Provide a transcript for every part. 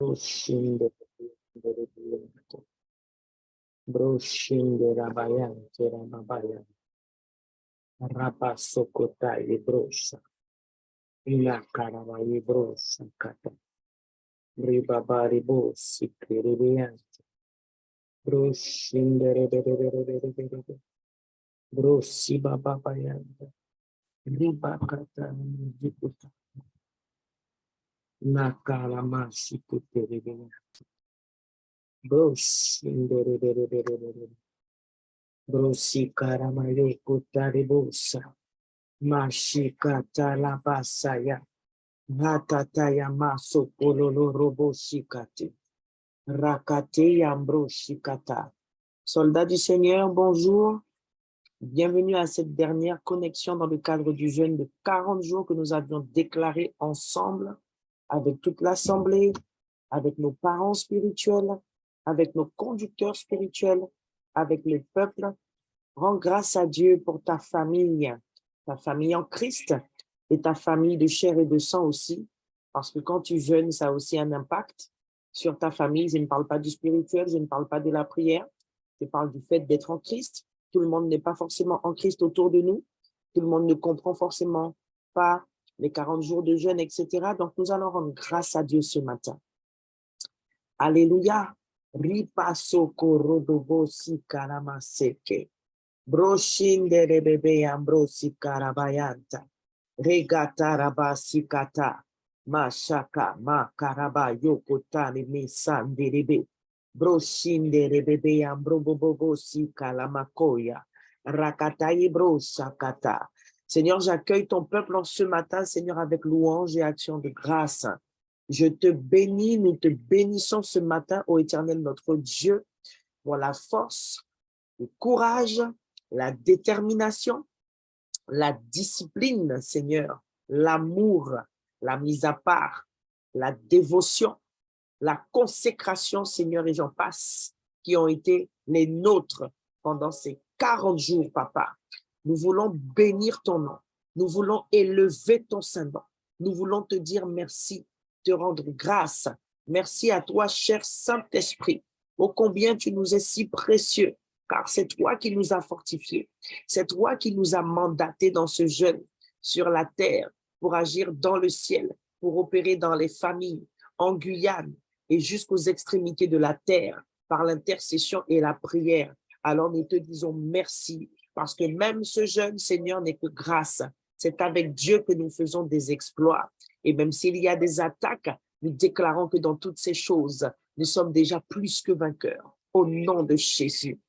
Broshinde Broshinde Rabayan, Kerabayan, Rabasokota, Librosa, Inakaraba, Librosa, Kata, Ribabari Bosi, Kiribian, Broshinde, Brosi Babayan, Ribakata, Ziputa, Nakalamasi, Kiribian, Broshinde, Brosi Karamayo, Kutaribosa. Mashikata la basaya, Hatataya maso pololo robo shikati, Rakate yambro shikata. Soldats du Seigneur, bonjour. Bienvenue à cette dernière connexion dans le cadre du jeûne de 40 jours que nous avions déclaré ensemble avec toute l'assemblée, avec nos parents spirituels, avec nos conducteurs spirituels, avec le peuple. Rends grâce à Dieu pour ta famille en Christ et ta famille de chair et de sang aussi, parce que quand tu jeûnes, ça a aussi un impact sur ta famille. Je ne parle pas du spirituel, je ne parle pas de la prière, je parle du fait d'être en Christ. Tout le monde n'est pas forcément en Christ autour de nous, tout le monde ne comprend forcément pas les 40 jours de jeûne, etc. Donc, nous allons rendre grâce à Dieu ce matin. Alléluia. Ripasoko rodobosi karamaseke. Broshinde rebebe ambrosi karabayanta. Regata rabasi kata. Mashaka ma karaba yokotani misande rebe. Broshinde rebebe ambrobobobosi kalamakoya. Rakataye brosakata. Seigneur, j'accueille ton peuple en ce matin, Seigneur, avec louange et action de grâce. Je te bénis, nous te bénissons ce matin, ô Éternel, notre Dieu, pour la force, le courage, la détermination, la discipline, Seigneur, l'amour, la mise à part, la dévotion, la consécration, Seigneur, et j'en passe, qui ont été les nôtres pendant ces 40 jours, Papa. Nous voulons bénir ton nom. Nous voulons élever ton Saint-Nom. Nous voulons te dire merci, te rendre grâce. Merci à toi, cher Saint-Esprit. Ô combien tu nous es si précieux, car c'est toi qui nous as fortifiés. C'est toi qui nous as mandatés dans ce jeûne sur la terre pour agir dans le ciel, pour opérer dans les familles, en Guyane et jusqu'aux extrémités de la terre par l'intercession et la prière. Alors nous te disons merci parce que même ce jeûne, Seigneur, n'est que grâce. C'est avec Dieu que nous faisons des exploits. Et même s'il y a des attaques, nous déclarons que dans toutes ces choses, nous sommes déjà plus que vainqueurs. Au nom de Jésus.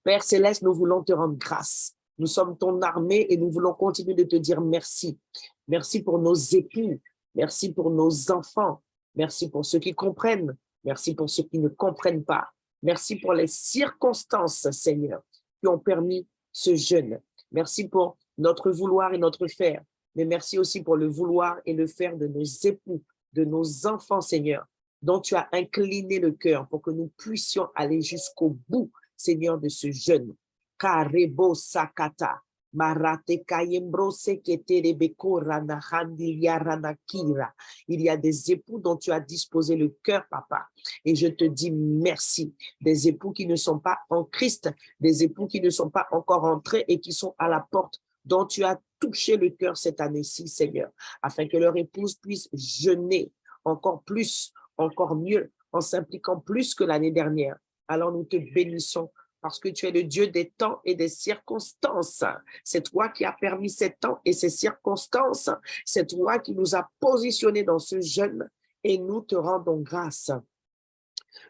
Père Céleste, nous voulons te rendre grâce. Nous sommes ton armée et nous voulons continuer de te dire merci. Merci pour nos époux. Merci pour nos enfants. Merci pour ceux qui comprennent. Merci pour ceux qui ne comprennent pas. Merci pour les circonstances, Seigneur, qui ont permis ce jeûne. Merci pour notre vouloir et notre faire. Mais merci aussi pour le vouloir et le faire de nos époux, de nos enfants, Seigneur, dont tu as incliné le cœur pour que nous puissions aller jusqu'au bout, Seigneur, de ce jeûne. Karebo sakata, marate kayembro sekete rebeko rana handilia rana kira. Il y a des époux dont tu as disposé le cœur, Papa. Et je te dis merci. Des époux qui ne sont pas en Christ, des époux qui ne sont pas encore entrés et qui sont à la porte, dont tu as touché le cœur cette année-ci, Seigneur, afin que leur épouse puisse jeûner encore plus, encore mieux, en s'impliquant plus que l'année dernière. Alors nous te bénissons parce que tu es le Dieu des temps et des circonstances. C'est toi qui as permis ces temps et ces circonstances. C'est toi qui nous as positionnés dans ce jeûne et nous te rendons grâce.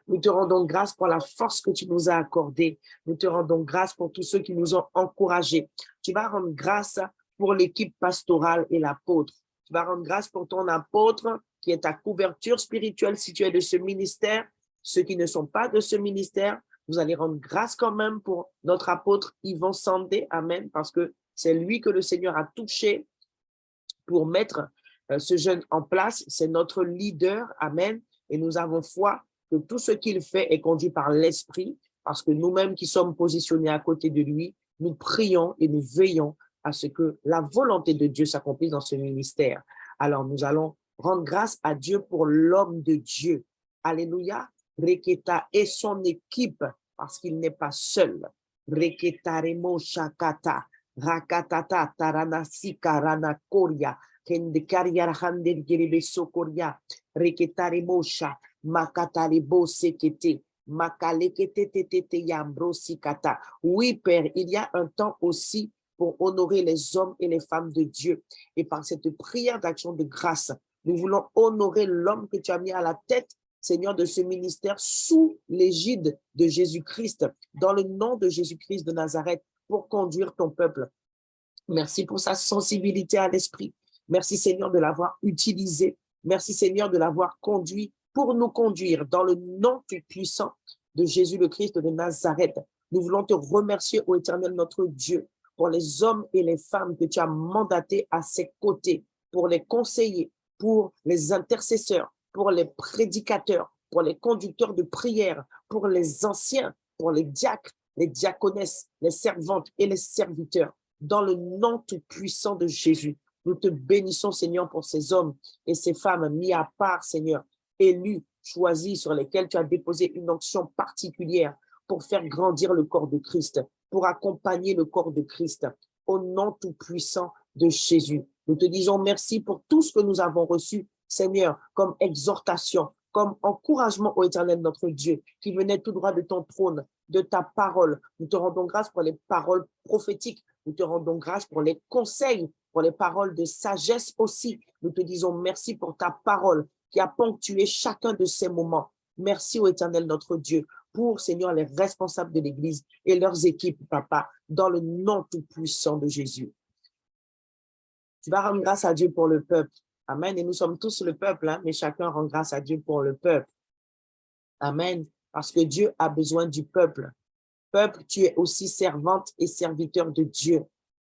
Nous te rendons grâce pour la force que tu nous as accordée. Nous te rendons grâce pour tous ceux qui nous ont encouragés. Tu vas rendre grâce pour l'équipe pastorale et l'apôtre. Tu vas rendre grâce pour ton apôtre qui est ta couverture spirituelle si tu es de ce ministère. Ceux qui ne sont pas de ce ministère, vous allez rendre grâce quand même pour notre apôtre Yvon Sandé. Amen. Parce que c'est lui que le Seigneur a touché pour mettre ce jeûne en place. C'est notre leader. Amen. Et nous avons foi que tout ce qu'il fait est conduit par l'Esprit, parce que nous-mêmes qui sommes positionnés à côté de lui, nous prions et nous veillons à ce que la volonté de Dieu s'accomplisse dans ce ministère. Alors nous allons Rends grâce à Dieu pour l'homme de Dieu. Alléluia. Reketa et son équipe, parce qu'il n'est pas seul. Reketa remo shakata. Rakatata taranasi karana koria. Kendekaria rahander gerebe sokoria. Reketa remosha. Makatalebo sekete. Makalekete yambrosikata. Oui, Père, il y a un temps aussi pour honorer les hommes et les femmes de Dieu. Et par cette prière d'action de grâce, nous voulons honorer l'homme que tu as mis à la tête, Seigneur, de ce ministère sous l'égide de Jésus-Christ, dans le nom de Jésus-Christ de Nazareth, pour conduire ton peuple. Merci pour sa sensibilité à l'esprit. Merci, Seigneur, de l'avoir utilisé. Merci, Seigneur, de l'avoir conduit pour nous conduire dans le nom tout-puissant de Jésus le Christ de Nazareth. Nous voulons te remercier, ô Éternel, notre Dieu, pour les hommes et les femmes que tu as mandatés à ses côtés, pour les conseillers, pour les intercesseurs, pour les prédicateurs, pour les conducteurs de prière, pour les anciens, pour les diacres, les diaconesses, les servantes et les serviteurs. Dans le nom tout-puissant de Jésus, nous te bénissons, Seigneur, pour ces hommes et ces femmes mis à part, Seigneur, élus, choisis, sur lesquels tu as déposé une onction particulière pour faire grandir le corps de Christ, pour accompagner le corps de Christ. Au nom tout-puissant de Jésus, nous te disons merci pour tout ce que nous avons reçu, Seigneur, comme exhortation, comme encouragement au Éternel, notre Dieu, qui venait tout droit de ton trône, de ta parole. Nous te rendons grâce pour les paroles prophétiques. Nous te rendons grâce pour les conseils, pour les paroles de sagesse aussi. Nous te disons merci pour ta parole qui a ponctué chacun de ces moments. Merci au Éternel, notre Dieu, pour, Seigneur, les responsables de l'Église et leurs équipes, Papa, dans le nom tout-puissant de Jésus. Tu vas rendre grâce à Dieu pour le peuple. Amen. Et nous sommes tous le peuple, hein, mais chacun rend grâce à Dieu pour le peuple. Amen. Parce que Dieu a besoin du peuple. Peuple, tu es aussi servante et serviteur de Dieu.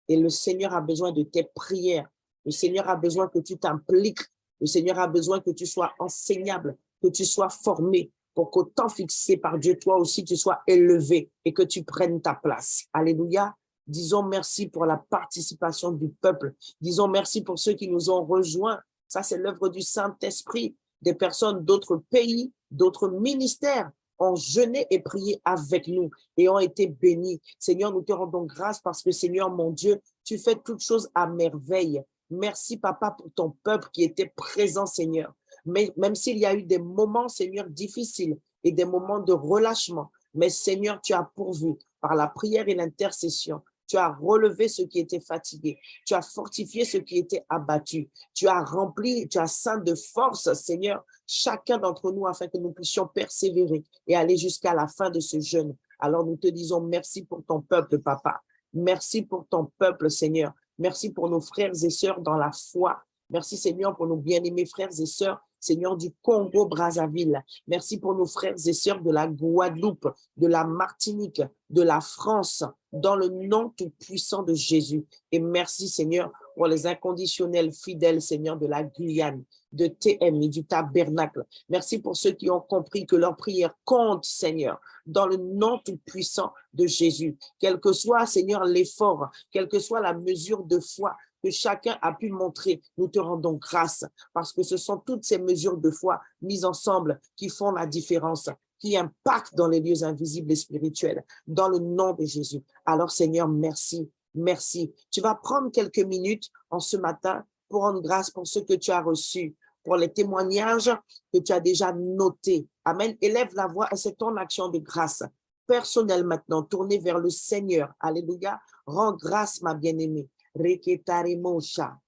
Et le Seigneur a besoin de tes prières. Le Seigneur a besoin que tu t'impliques. Le Seigneur a besoin que tu sois enseignable, que tu sois formé pour qu'au temps fixé par Dieu, toi aussi, tu sois élevé et que tu prennes ta place. Alléluia. Disons merci pour la participation du peuple. Disons merci pour ceux qui nous ont rejoints. Ça, c'est l'œuvre du Saint-Esprit. Des personnes d'autres pays, d'autres ministères ont jeûné et prié avec nous et ont été bénis. Seigneur, nous te rendons grâce parce que, Seigneur, mon Dieu, tu fais toutes choses à merveille. Merci, Papa, pour ton peuple qui était présent, Seigneur. Mais même s'il y a eu des moments, Seigneur, difficiles et des moments de relâchement, mais Seigneur, tu as pourvu par la prière et l'intercession. Tu as relevé ceux qui étaient fatigués. Tu as fortifié ceux qui étaient abattus. Tu as rempli, tu as ceint de force, Seigneur, chacun d'entre nous afin que nous puissions persévérer et aller jusqu'à la fin de ce jeûne. Alors nous te disons merci pour ton peuple, Papa. Merci pour ton peuple, Seigneur. Merci pour nos frères et sœurs dans la foi. Merci, Seigneur, pour nos bien-aimés frères et sœurs, Seigneur, du Congo-Brazzaville. Merci pour nos frères et sœurs de la Guadeloupe, de la Martinique, de la France, dans le nom tout-puissant de Jésus. Et merci, Seigneur, pour les inconditionnels fidèles, Seigneur, de la Guyane, de TMI, du Tabernacle. Merci pour ceux qui ont compris que leur prière compte, Seigneur, dans le nom tout-puissant de Jésus. Quel que soit, Seigneur, l'effort, quelle que soit la mesure de foi que chacun a pu montrer, nous te rendons grâce parce que ce sont toutes ces mesures de foi mises ensemble qui font la différence, qui impactent dans les lieux invisibles et spirituels, dans le nom de Jésus. Alors, Seigneur, merci, merci. Tu vas prendre quelques minutes en ce matin pour rendre grâce pour ce que tu as reçu, pour les témoignages que tu as déjà notés. Amen. Élève la voix et c'est ton action de grâce. Personnelle maintenant, tournée vers le Seigneur. Alléluia. Rends grâce, ma bien-aimée. Reketare mosha.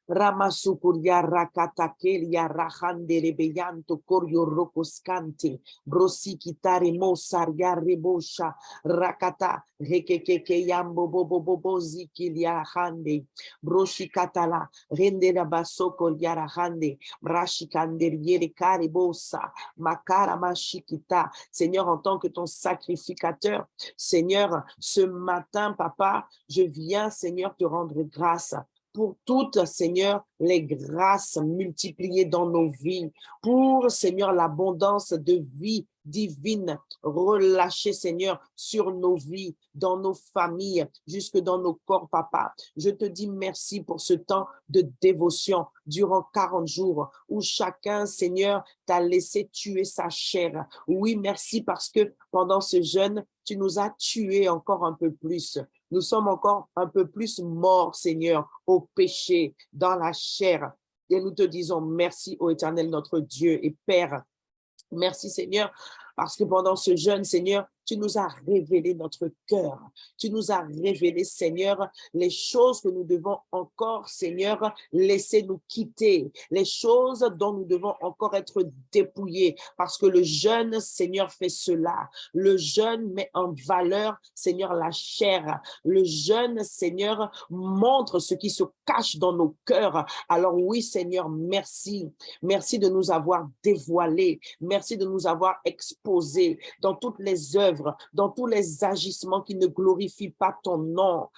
Ramasukuria rakatakelia rahandere beyanto korio rokoskante brosikitare mosaria rebosha rakata rekekeke yambo bobo zikilia hande broshikatala rendera basoko yara hande brashikanderiere karibosa makara mashikita. Seigneur, en tant que ton sacrificateur, Seigneur, ce matin, Papa, je viens, Seigneur, te rendre grâce pour toutes, Seigneur, les grâces multipliées dans nos vies, pour, Seigneur, l'abondance de vie divine relâchée, Seigneur, sur nos vies, dans nos familles, jusque dans nos corps, Papa. Je te dis merci pour ce temps de dévotion durant 40 jours où chacun, Seigneur, t'a laissé tuer sa chair. Oui, merci parce que pendant ce jeûne, tu nous as tués encore un peu plus. Nous sommes encore un peu plus morts, Seigneur, au péché, dans la chair. Et nous te disons merci, ô Éternel, notre Dieu et Père. Merci, Seigneur, parce que pendant ce jeûne, Seigneur, tu nous as révélé notre cœur. Tu nous as révélé, Seigneur, les choses que nous devons encore, Seigneur, laisser nous quitter. Les choses dont nous devons encore être dépouillés. Parce que le jeûne, Seigneur, fait cela. Le jeûne met en valeur, Seigneur, la chair. Le jeûne, Seigneur, montre ce qui se cache dans nos cœurs. Alors oui, Seigneur, merci. Merci de nous avoir dévoilés. Merci de nous avoir exposés dans toutes les œuvres, dans tous les agissements qui ne glorifient pas ton nom.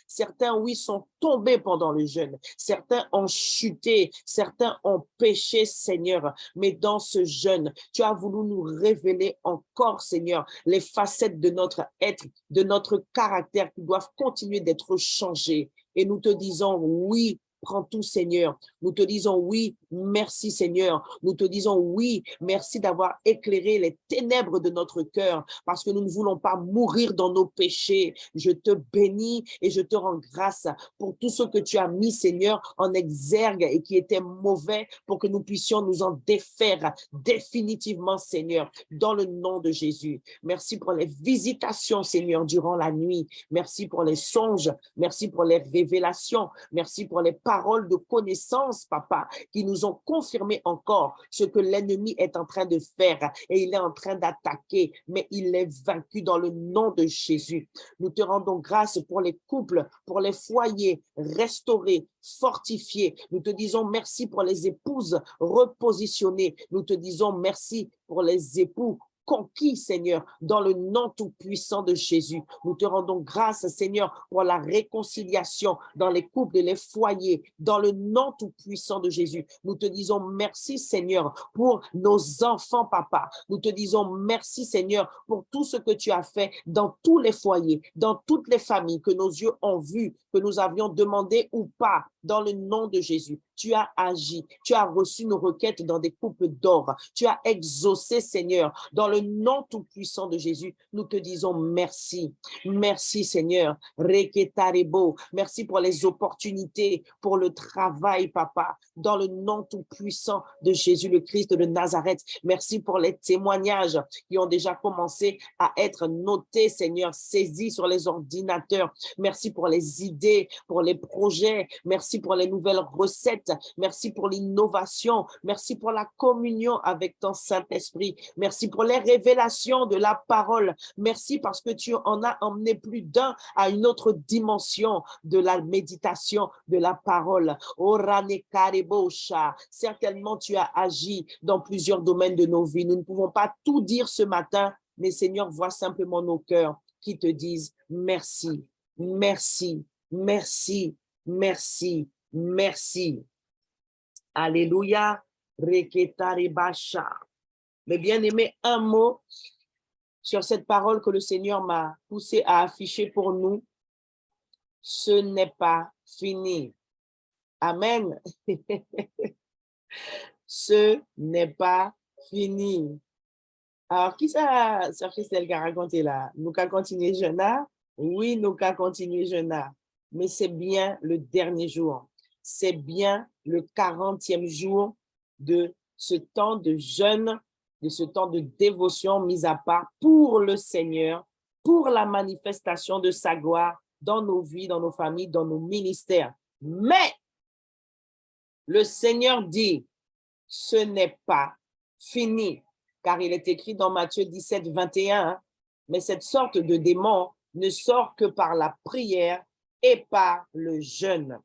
Certains, oui, sont tombés pendant le jeûne. Certains ont chuté. Certains ont péché, Seigneur. Mais dans ce jeûne, tu as voulu nous révéler encore, Seigneur, les facettes de notre être, de notre caractère qui doivent continuer d'être changées. Et nous te disons, oui, prends tout, Seigneur. Nous te disons oui, merci, Seigneur. Nous te disons oui, merci d'avoir éclairé les ténèbres de notre cœur parce que nous ne voulons pas mourir dans nos péchés. Je te bénis et je te rends grâce pour tout ce que tu as mis, Seigneur, en exergue et qui était mauvais pour que nous puissions nous en défaire définitivement, Seigneur, dans le nom de Jésus. Merci pour les visitations, Seigneur, durant la nuit. Merci pour les songes. Merci pour les révélations. Merci pour les paroles de connaissance, Papa, qui nous ont confirmé encore ce que l'ennemi est en train de faire et il est en train d'attaquer, mais il est vaincu dans le nom de Jésus. Nous te rendons grâce pour les couples, pour les foyers restaurés, fortifiés. Nous te disons merci pour les épouses repositionnées. Nous te disons merci pour les époux conquis, Seigneur, dans le nom tout-puissant de Jésus. Nous te rendons grâce, Seigneur, pour la réconciliation dans les couples et les foyers, dans le nom tout-puissant de Jésus. Nous te disons merci, Seigneur, pour nos enfants, Papa. Nous te disons merci, Seigneur, pour tout ce que tu as fait dans tous les foyers, dans toutes les familles que nos yeux ont vues, que nous avions demandé ou pas, dans le nom de Jésus. Tu as agi, tu as reçu nos requêtes dans des coupes d'or, tu as exaucé, Seigneur, dans le nom tout-puissant de Jésus. Nous te disons merci. Merci, Seigneur. Reketarebo. Merci pour les opportunités, pour le travail, Papa, dans le nom tout-puissant de Jésus le Christ de Nazareth. Merci pour les témoignages qui ont déjà commencé à être notés, Seigneur, saisis sur les ordinateurs. Merci pour les idées, pour les projets. Merci pour les nouvelles recettes. Merci pour l'innovation. Merci pour la communion avec ton Saint-Esprit. Merci pour les révélations de la parole. Merci parce que tu en as emmené plus d'un à une autre dimension de la méditation de la parole. Certainement, tu as agi dans plusieurs domaines de nos vies. Nous ne pouvons pas tout dire ce matin, mais Seigneur, vois simplement nos cœurs qui te disent merci, merci, merci, merci, merci. Alléluia. Reketaribasha. Mais bien aimé, un mot sur cette parole que le Seigneur m'a poussé à afficher pour nous. Ce n'est pas fini. Amen. Ce n'est pas fini. Alors, qui ça, Sœur Christelle, qui a raconté là? Nous qu'à continuer jeûner? Oui, nous qu'à continuer jeûner. Mais c'est bien le dernier jour. C'est bien le 40e jour de ce temps de jeûne, de ce temps de dévotion mis à part pour le Seigneur, pour la manifestation de sa gloire dans nos vies, dans nos familles, dans nos ministères. Mais le Seigneur dit, ce n'est pas fini, car il est écrit dans Matthieu 17, 21, mais cette sorte de démon ne sort que par la prière et par le jeûne.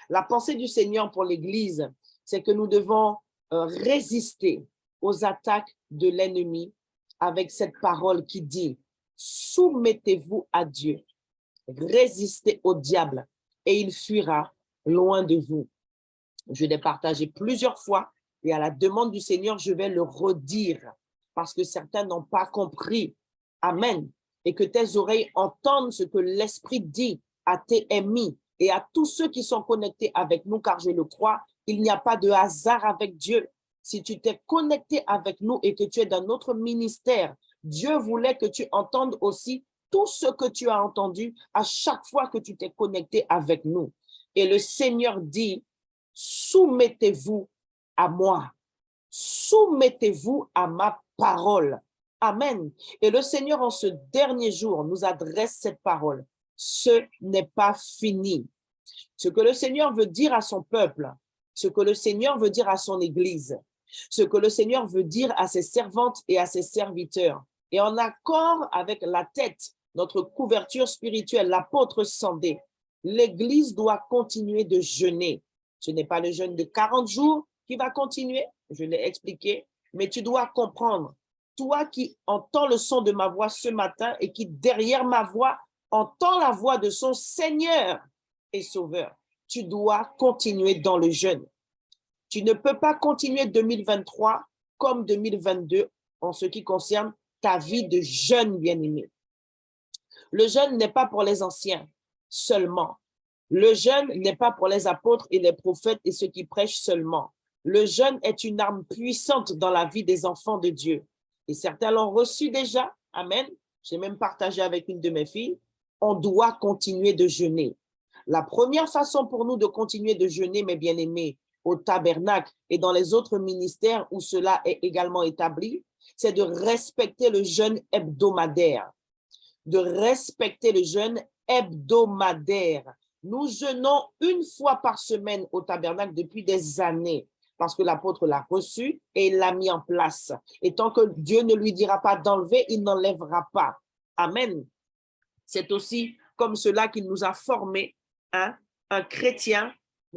La pensée du Seigneur pour l'Église, c'est que nous devons résister aux attaques de l'ennemi avec cette parole qui dit « Soumettez-vous à Dieu, résistez au diable et il fuira loin de vous. Je l'ai partagé plusieurs fois et à la demande du Seigneur, je vais le redire parce que certains n'ont pas compris. Amen. Et que tes oreilles entendent ce que l'Esprit dit à tes amis et à tous ceux qui sont connectés avec nous, car je le crois, il n'y a pas de hasard avec Dieu. Si tu t'es connecté avec nous et que tu es dans notre ministère, Dieu voulait que tu entendes aussi tout ce que tu as entendu à chaque fois que tu t'es connecté avec nous. Et le Seigneur dit, soumettez-vous à moi, soumettez-vous à ma parole. Amen. Et le Seigneur, en ce dernier jour, nous adresse cette parole. Ce n'est pas fini. Ce que le Seigneur veut dire à son peuple, ce que le Seigneur veut dire à son Église, ce que le Seigneur veut dire à ses servantes et à ses serviteurs, et en accord avec la tête, notre couverture spirituelle, l'apôtre Sandé, l'Église doit continuer de jeûner. Ce n'est pas le jeûne de 40 jours qui va continuer, je l'ai expliqué, mais tu dois comprendre, toi qui entends le son de ma voix ce matin et qui derrière ma voix entend la voix de son Seigneur et Sauveur, tu dois continuer dans le jeûne. Tu ne peux pas continuer 2023 comme 2022 en ce qui concerne ta vie de jeune bien-aimé. Le jeûne n'est pas pour les anciens seulement. Le jeûne n'est pas pour les apôtres et les prophètes et ceux qui prêchent seulement. Le jeûne est une arme puissante dans la vie des enfants de Dieu. Et certains l'ont reçu déjà. Amen. J'ai même partagé avec une de mes filles. On doit continuer de jeûner. La première façon pour nous de continuer de jeûner, mes bien-aimés, au tabernacle et dans les autres ministères où cela est également établi, c'est de respecter le jeûne hebdomadaire. De respecter le jeûne hebdomadaire. Nous jeûnons une fois par semaine au tabernacle depuis des années parce que l'apôtre l'a reçu et il l'a mis en place. Et tant que Dieu ne lui dira pas d'enlever, il n'enlèvera pas. Amen. C'est aussi comme cela qu'il nous a formés. Hein? Un chrétien,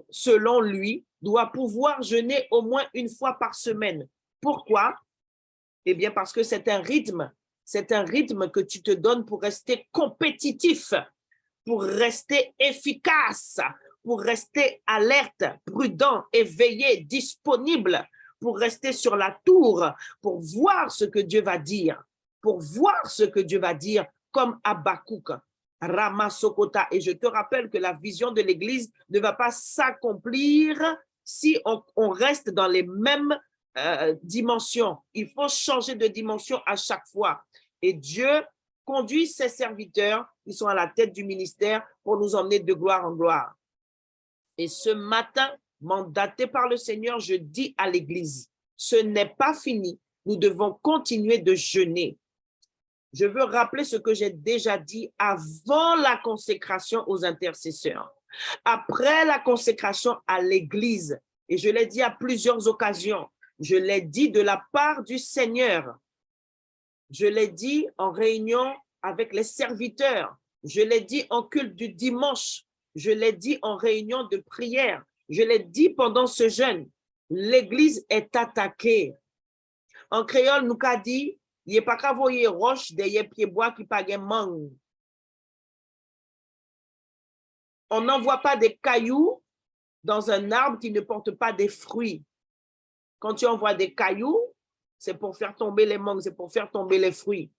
selon lui, doit pouvoir jeûner au moins une fois par semaine. Pourquoi? Eh bien, parce que c'est un rythme que tu te donnes pour rester compétitif, pour rester efficace, pour rester alerte, prudent, éveillé, disponible, pour rester sur la tour, pour voir ce que Dieu va dire, comme Habakkuk, Rama Sokota. Et je te rappelle que la vision de l'Église ne va pas s'accomplir si on reste dans les mêmes dimensions. Il faut changer de dimension à chaque fois. Et Dieu conduit ses serviteurs, ils sont à la tête du ministère pour nous emmener de gloire en gloire. Et ce matin, mandaté par le Seigneur, je dis à l'Église, ce n'est pas fini, nous devons continuer de jeûner. Je veux rappeler ce que j'ai déjà dit avant la consécration aux intercesseurs, après la consécration à l'Église, et je l'ai dit à plusieurs occasions, je l'ai dit de la part du Seigneur. Je l'ai dit en réunion avec les serviteurs. Je l'ai dit en culte du dimanche. Je l'ai dit en réunion de prière. Je l'ai dit pendant ce jeûne. L'Église est attaquée. En créole, nous avons dit, il n'y a pas qu'à voir roche derrière pied bois qui pas de mangue. On n'envoie pas des cailloux dans un arbre qui ne porte pas des fruits. Quand tu envoies des cailloux, c'est pour faire tomber les mangues, c'est pour faire tomber les fruits.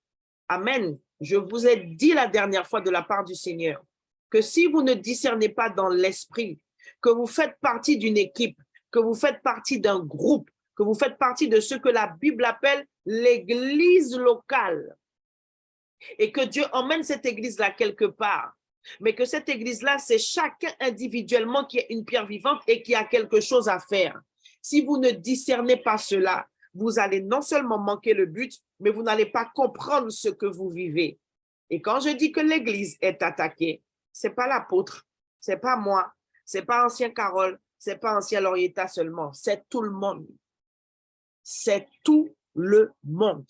Amen. Je vous ai dit la dernière fois de la part du Seigneur que si vous ne discernez pas dans l'esprit, que vous faites partie d'une équipe, que vous faites partie d'un groupe, que vous faites partie de ce que la Bible appelle l'église locale, et que Dieu emmène cette église-là quelque part, mais que cette église-là, c'est chacun individuellement qui est une pierre vivante et qui a quelque chose à faire. Si vous ne discernez pas cela, vous allez non seulement manquer le but, mais vous n'allez pas comprendre ce que vous vivez. Et quand je dis que l'église est attaquée, c'est pas l'apôtre, c'est pas moi, c'est pas ancien Carole, c'est pas ancien Laurietta seulement, c'est tout le monde. C'est tout le monde.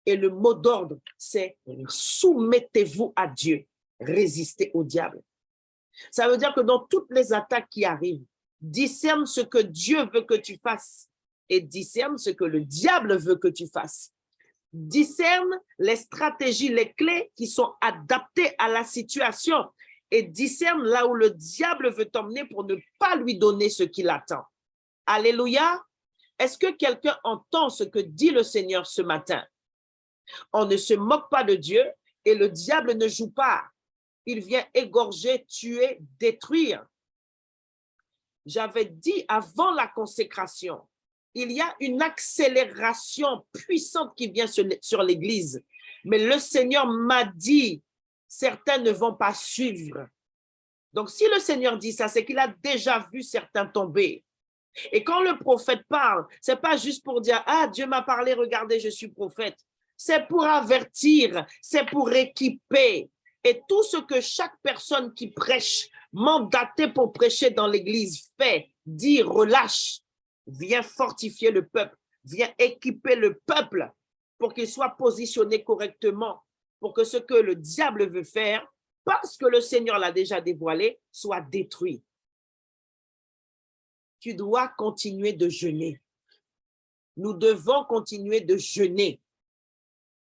Et le mot d'ordre, c'est soumettez-vous à Dieu, résistez au diable. Ça veut dire que dans toutes les attaques qui arrivent, discerne ce que Dieu veut que tu fasses et discerne ce que le diable veut que tu fasses. Discerne les stratégies, les clés qui sont adaptées à la situation et discerne là où le diable veut t'emmener pour ne pas lui donner ce qu'il attend. Alléluia. Est-ce que quelqu'un entend ce que dit le Seigneur ce matin? On ne se moque pas de Dieu et le diable ne joue pas. Il vient égorger, tuer, détruire. J'avais dit avant la consécration, il y a une accélération puissante qui vient sur l'Église. Mais le Seigneur m'a dit, certains ne vont pas suivre. Donc, si le Seigneur dit ça, c'est qu'il a déjà vu certains tomber. Et quand le prophète parle, ce n'est pas juste pour dire, ah, Dieu m'a parlé, regardez, je suis prophète. C'est pour avertir, c'est pour équiper. Et tout ce que chaque personne qui prêche, mandatée pour prêcher dans l'Église, fait, dit, relâche, vient fortifier le peuple, vient équiper le peuple pour qu'il soit positionné correctement, pour que ce que le diable veut faire, parce que le Seigneur l'a déjà dévoilé, soit détruit. Tu dois continuer de jeûner. Nous devons continuer de jeûner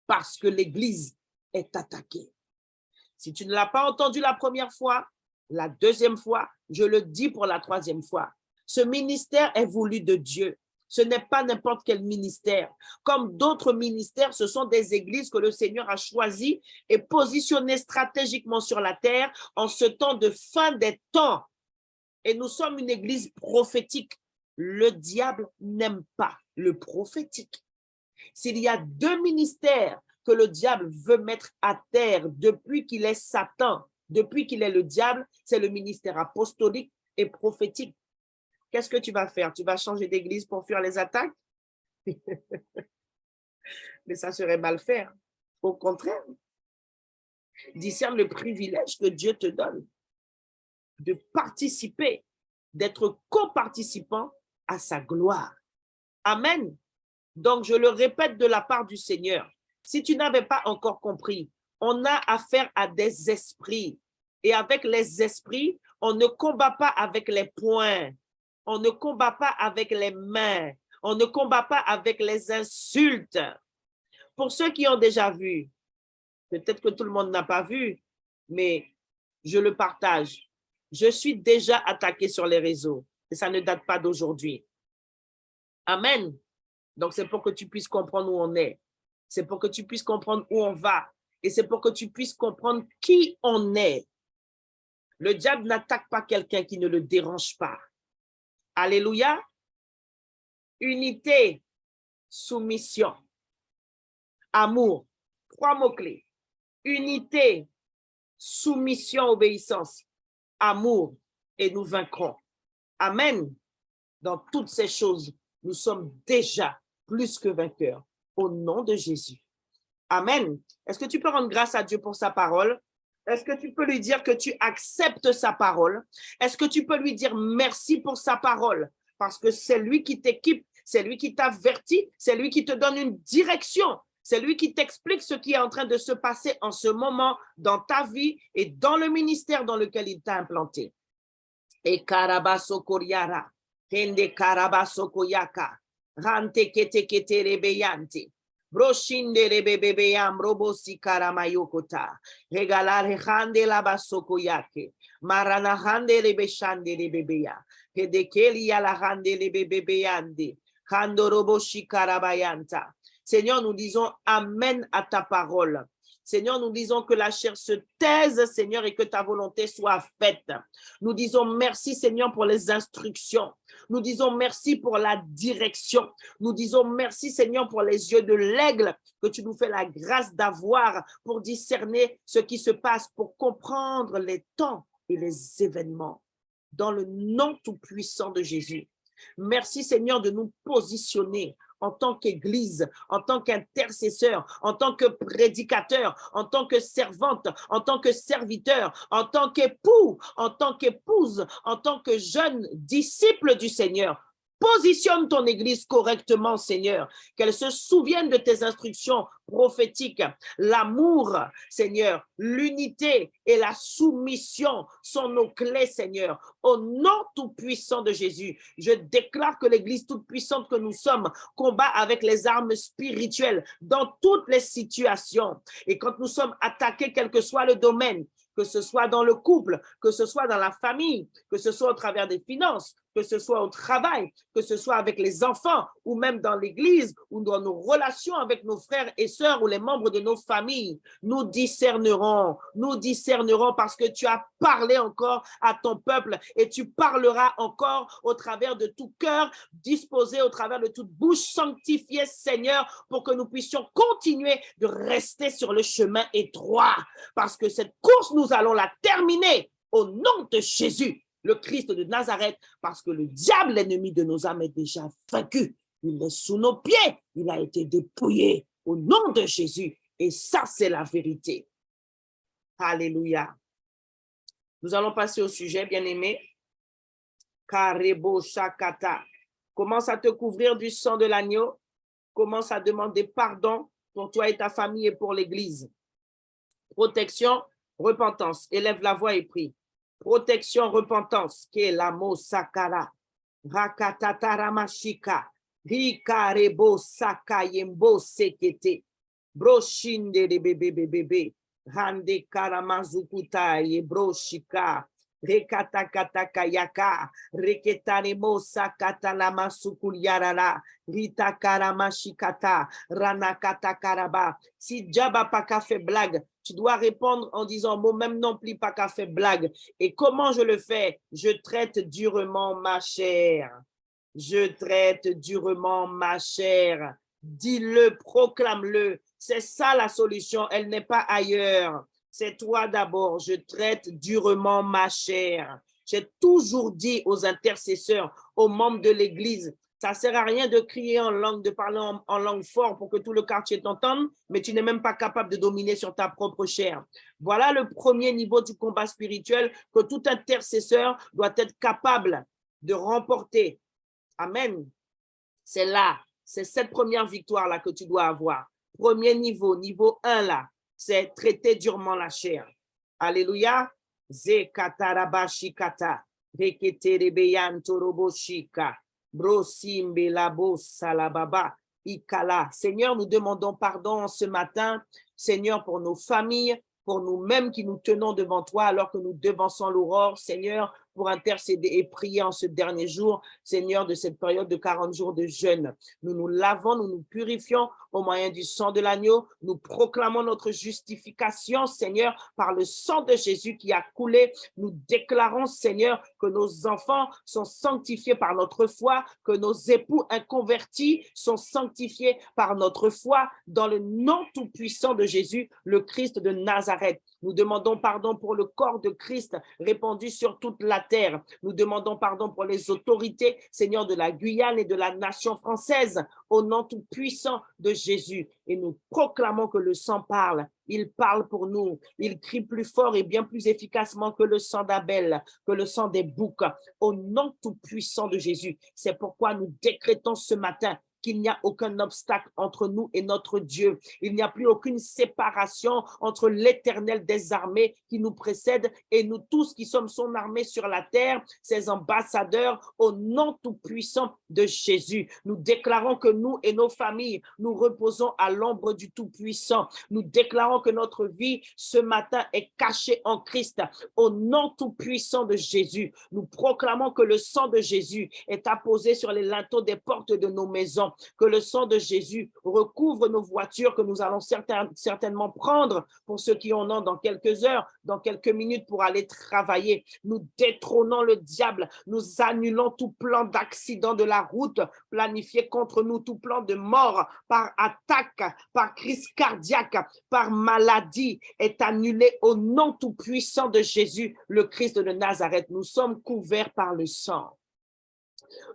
parce que l'Église est attaquée. Si tu ne l'as pas entendu la première fois, la deuxième fois, je le dis pour la troisième fois, ce ministère est voulu de Dieu. Ce n'est pas n'importe quel ministère. Comme d'autres ministères, ce sont des églises que le Seigneur a choisies et positionnées stratégiquement sur la terre en ce temps de fin des temps. Et nous sommes une église prophétique. Le diable n'aime pas le prophétique. S'il y a deux ministères que le diable veut mettre à terre depuis qu'il est Satan, depuis qu'il est le diable, c'est le ministère apostolique et prophétique. Qu'est-ce que tu vas faire? Tu vas changer d'église pour fuir les attaques? Mais ça serait mal faire. Au contraire, discerne le privilège que Dieu te donne de participer, d'être coparticipant à sa gloire. Amen. Donc, je le répète de la part du Seigneur. Si tu n'avais pas encore compris, on a affaire à des esprits. Et avec les esprits, on ne combat pas avec les poings. On ne combat pas avec les mains. On ne combat pas avec les insultes. Pour ceux qui ont déjà vu, peut-être que tout le monde n'a pas vu, mais je le partage. Je suis déjà attaqué sur les réseaux et ça ne date pas d'aujourd'hui. Amen. Donc, c'est pour que tu puisses comprendre où on est. C'est pour que tu puisses comprendre où on va. Et c'est pour que tu puisses comprendre qui on est. Le diable n'attaque pas quelqu'un qui ne le dérange pas. Alléluia. Unité, soumission, amour. 3 mots-clés. Unité, soumission, obéissance, amour, et nous vaincrons. Amen. Dans toutes ces choses, nous sommes déjà plus que vainqueurs au nom de Jésus. Amen. Est-ce que tu peux rendre grâce à Dieu pour sa parole? Est-ce que tu peux lui dire que tu acceptes sa parole? Est-ce que tu peux lui dire merci pour sa parole? Parce que c'est lui qui t'équipe, c'est lui qui t'avertit, c'est lui qui te donne une direction. C'est lui qui t'explique ce qui est en train de se passer en ce moment dans ta vie et dans le ministère dans lequel il t'a implanté. Et karabaso koriara, kende karabaso koyaka, rante kete kete rebeyante, broshinde rebebeyam robosi karamayokota, regalare hande labaso koyake, marana hande rebeshande rebebeya, kedekeli yala hande rebebeyande, hando roboshi karabayanta. Seigneur, nous disons Amen à ta parole. Seigneur, nous disons que la chair se taise, Seigneur, et que ta volonté soit faite. Nous disons merci, Seigneur, pour les instructions. Nous disons merci pour la direction. Nous disons merci, Seigneur, pour les yeux de l'aigle que tu nous fais la grâce d'avoir pour discerner ce qui se passe, pour comprendre les temps et les événements. Dans le nom tout-puissant de Jésus. Merci, Seigneur, de nous positionner en tant qu'église, en tant qu'intercesseur, en tant que prédicateur, en tant que servante, en tant que serviteur, en tant qu'époux, en tant qu'épouse, en tant que jeune disciple du Seigneur. Positionne ton église correctement, Seigneur, qu'elle se souvienne de tes instructions prophétiques. L'amour, Seigneur, l'unité et la soumission sont nos clés, Seigneur. Au nom tout-puissant de Jésus, je déclare que l'église toute-puissante que nous sommes combat avec les armes spirituelles dans toutes les situations. Et quand nous sommes attaqués, quel que soit le domaine, que ce soit dans le couple, que ce soit dans la famille, que ce soit au travers des finances, que ce soit au travail, que ce soit avec les enfants ou même dans l'église ou dans nos relations avec nos frères et sœurs ou les membres de nos familles. Nous discernerons parce que tu as parlé encore à ton peuple et tu parleras encore au travers de tout cœur disposé, au travers de toute bouche sanctifiée, Seigneur, pour que nous puissions continuer de rester sur le chemin étroit parce que cette course, nous allons la terminer au nom de Jésus, le Christ de Nazareth, parce que le diable, l'ennemi de nos âmes, est déjà vaincu. Il est sous nos pieds. Il a été dépouillé au nom de Jésus. Et ça, c'est la vérité. Alléluia. Nous allons passer au sujet, bien-aimé. Karebo Shakata. Commence à te couvrir du sang de l'agneau. Commence à demander pardon pour toi et ta famille et pour l'Église. Protection, repentance. Élève la voix et prie. Protection, repentance, qui est la mot sakara, rakatataramashika, rikarebo sakayembo sekete, broshinde de bebe, rande karamazukuta ye broshika, rekatakataka reketanemo sakatalama sukulyarala, rita karamashikata, ranakatakaraba. Si Djaba Paka fait blague, tu dois répondre en disant, moi-même non plus pas qu'à faire blague. Et comment je le fais? Je traite durement ma chair. Je traite durement ma chair. Dis-le, proclame-le. C'est ça la solution, elle n'est pas ailleurs. C'est toi d'abord, je traite durement ma chair. J'ai toujours dit aux intercesseurs, aux membres de l'Église, ça ne sert à rien de crier en langue, de parler en langue fort pour que tout le quartier t'entende, mais tu n'es même pas capable de dominer sur ta propre chair. Voilà le premier niveau du combat spirituel que tout intercesseur doit être capable de remporter. Amen. C'est là, c'est cette première victoire-là que tu dois avoir. Premier niveau, niveau 1 là, c'est traiter durement la chair. Alléluia. Zekatarabashikata, reketerebeyantorobosika. Brosimbe labo salababa ikala. Seigneur, nous demandons pardon ce matin, Seigneur, pour nos familles, pour nous-mêmes qui nous tenons devant toi alors que nous devançons l'aurore, Seigneur, pour intercéder et prier en ce dernier jour, Seigneur, de cette période de 40 jours de jeûne. Nous nous lavons, nous nous purifions au moyen du sang de l'agneau. Nous proclamons notre justification, Seigneur, par le sang de Jésus qui a coulé. Nous déclarons, Seigneur, que nos enfants sont sanctifiés par notre foi, que nos époux inconvertis sont sanctifiés par notre foi dans le nom tout-puissant de Jésus, le Christ de Nazareth. Nous demandons pardon pour le corps de Christ répandu sur toute la terre. Nous demandons pardon pour les autorités, Seigneur, de la Guyane et de la nation française, au nom tout-puissant de Jésus. Et nous proclamons que le sang parle. Il parle pour nous. Il crie plus fort et bien plus efficacement que le sang d'Abel, que le sang des boucs, au nom tout-puissant de Jésus. C'est pourquoi nous décrétons ce matin qu'il n'y a aucun obstacle entre nous et notre Dieu. Il n'y a plus aucune séparation entre l'Éternel des armées qui nous précède et nous tous qui sommes son armée sur la terre, ses ambassadeurs, au nom tout-puissant de Jésus. Nous déclarons que nous et nos familles, nous reposons à l'ombre du Tout-Puissant. Nous déclarons que notre vie ce matin est cachée en Christ, au nom tout-puissant de Jésus. Nous proclamons que le sang de Jésus est apposé sur les linteaux des portes de nos maisons, que le sang de Jésus recouvre nos voitures que nous allons certainement prendre pour ceux qui en ont dans quelques heures, dans quelques minutes pour aller travailler. Nous détrônons le diable, nous annulons tout plan d'accident de la route planifié contre nous, tout plan de mort par attaque, par crise cardiaque, par maladie est annulé au nom tout-puissant de Jésus, le Christ de Nazareth. Nous sommes couverts par le sang.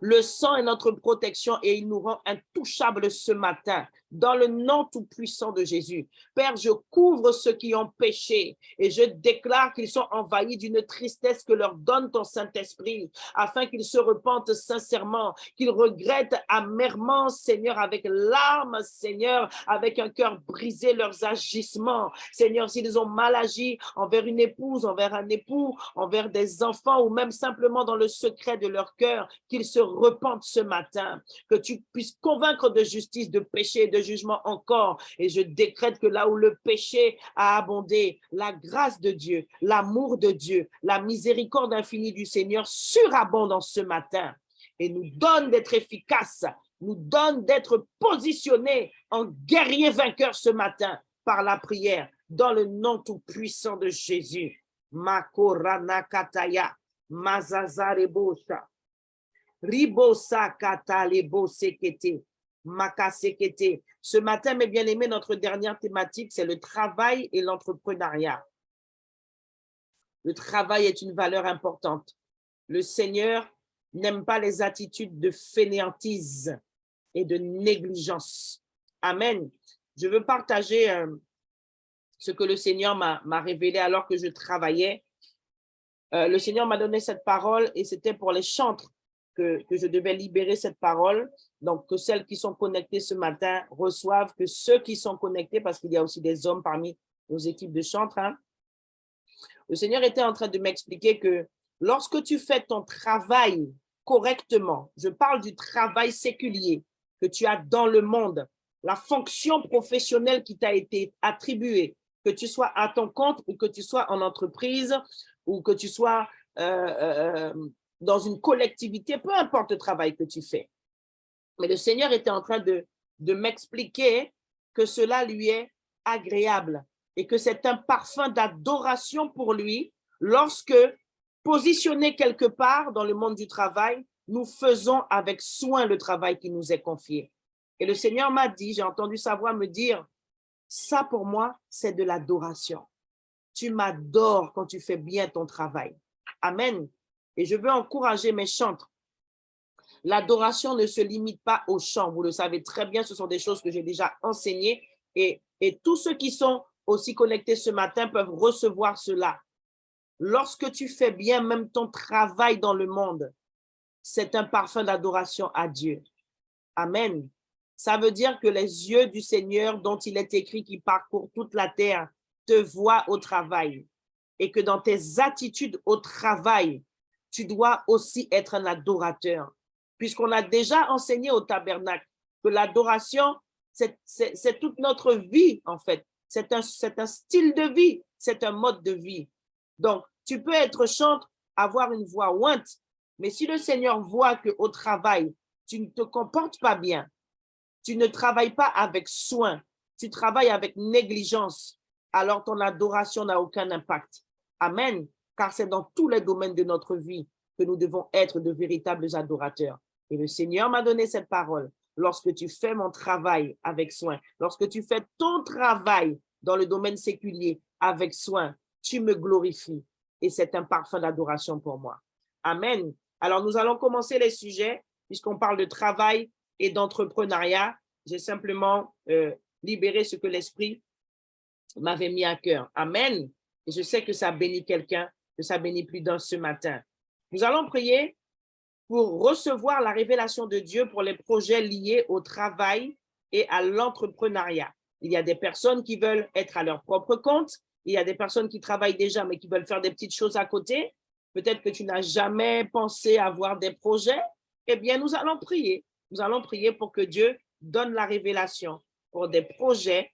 Le sang est notre protection et il nous rend intouchables ce matin. Dans le nom tout-puissant de Jésus. Père, je couvre ceux qui ont péché et je déclare qu'ils sont envahis d'une tristesse que leur donne ton Saint-Esprit, afin qu'ils se repentent sincèrement, qu'ils regrettent amèrement, Seigneur, avec larmes, Seigneur, avec un cœur brisé, leurs agissements. Seigneur, s'ils ont mal agi envers une épouse, envers un époux, envers des enfants ou même simplement dans le secret de leur cœur, qu'ils se repentent ce matin, que tu puisses convaincre de justice, de péché et de de jugement encore. Et je décrète que là où le péché a abondé, la grâce de Dieu, l'amour de Dieu, la miséricorde infinie du Seigneur surabonde en ce matin et nous donne d'être efficaces, nous donne d'être positionnés en guerriers vainqueurs ce matin par la prière, dans le nom tout-puissant de Jésus. Makorana kataya, mazazarebosha, ribosa katalebo sekete, makasekete. Ce matin, mes bien-aimés, notre dernière thématique, c'est le travail et l'entrepreneuriat. Le travail est une valeur importante. Le Seigneur n'aime pas les attitudes de fainéantise et de négligence. Amen. Je veux partager ce que le Seigneur m'a révélé alors que je travaillais. Le Seigneur m'a donné cette parole et c'était pour les chantres que je devais libérer cette parole. Donc, que celles qui sont connectées ce matin reçoivent, que ceux qui sont connectés, parce qu'il y a aussi des hommes parmi nos équipes de chantres. Hein. Le Seigneur était en train de m'expliquer que lorsque tu fais ton travail correctement, je parle du travail séculier que tu as dans le monde, la fonction professionnelle qui t'a été attribuée, que tu sois à ton compte ou que tu sois en entreprise ou que tu sois dans une collectivité, peu importe le travail que tu fais. Mais le Seigneur était en train de m'expliquer que cela lui est agréable et que c'est un parfum d'adoration pour lui lorsque, positionné quelque part dans le monde du travail, nous faisons avec soin le travail qui nous est confié. Et le Seigneur m'a dit, j'ai entendu sa voix me dire, ça pour moi, c'est de l'adoration. Tu m'adores quand tu fais bien ton travail. Amen. Et je veux encourager mes chantres. L'adoration ne se limite pas au chant. Vous le savez très bien, ce sont des choses que j'ai déjà enseignées et tous ceux qui sont aussi connectés ce matin peuvent recevoir cela. Lorsque tu fais bien même ton travail dans le monde, c'est un parfum d'adoration à Dieu. Amen. Ça veut dire que les yeux du Seigneur dont il est écrit qui parcourt toute la terre te voient au travail et que dans tes attitudes au travail, tu dois aussi être un adorateur. Puisqu'on a déjà enseigné au tabernacle que l'adoration, c'est toute notre vie en fait. C'est un style de vie, c'est un mode de vie. Donc, tu peux être chantre, avoir une voix ouinte, mais si le Seigneur voit qu'au travail, tu ne te comportes pas bien, tu ne travailles pas avec soin, tu travailles avec négligence, alors ton adoration n'a aucun impact. Amen. Car c'est dans tous les domaines de notre vie que nous devons être de véritables adorateurs. Et le Seigneur m'a donné cette parole. Lorsque tu fais mon travail avec soin, lorsque tu fais ton travail dans le domaine séculier avec soin, tu me glorifies. Et c'est un parfum d'adoration pour moi. Amen. Alors, nous allons commencer les sujets, puisqu'on parle de travail et d'entrepreneuriat. J'ai simplement libéré ce que l'Esprit m'avait mis à cœur. Amen. Et je sais que ça bénit quelqu'un, que ça bénit plus d'un ce matin. Nous allons prier pour recevoir la révélation de Dieu pour les projets liés au travail et à l'entrepreneuriat. Il y a des personnes qui veulent être à leur propre compte. Il y a des personnes qui travaillent déjà, mais qui veulent faire des petites choses à côté. Peut-être que tu n'as jamais pensé avoir des projets. Eh bien, nous allons prier. Nous allons prier pour que Dieu donne la révélation pour des projets,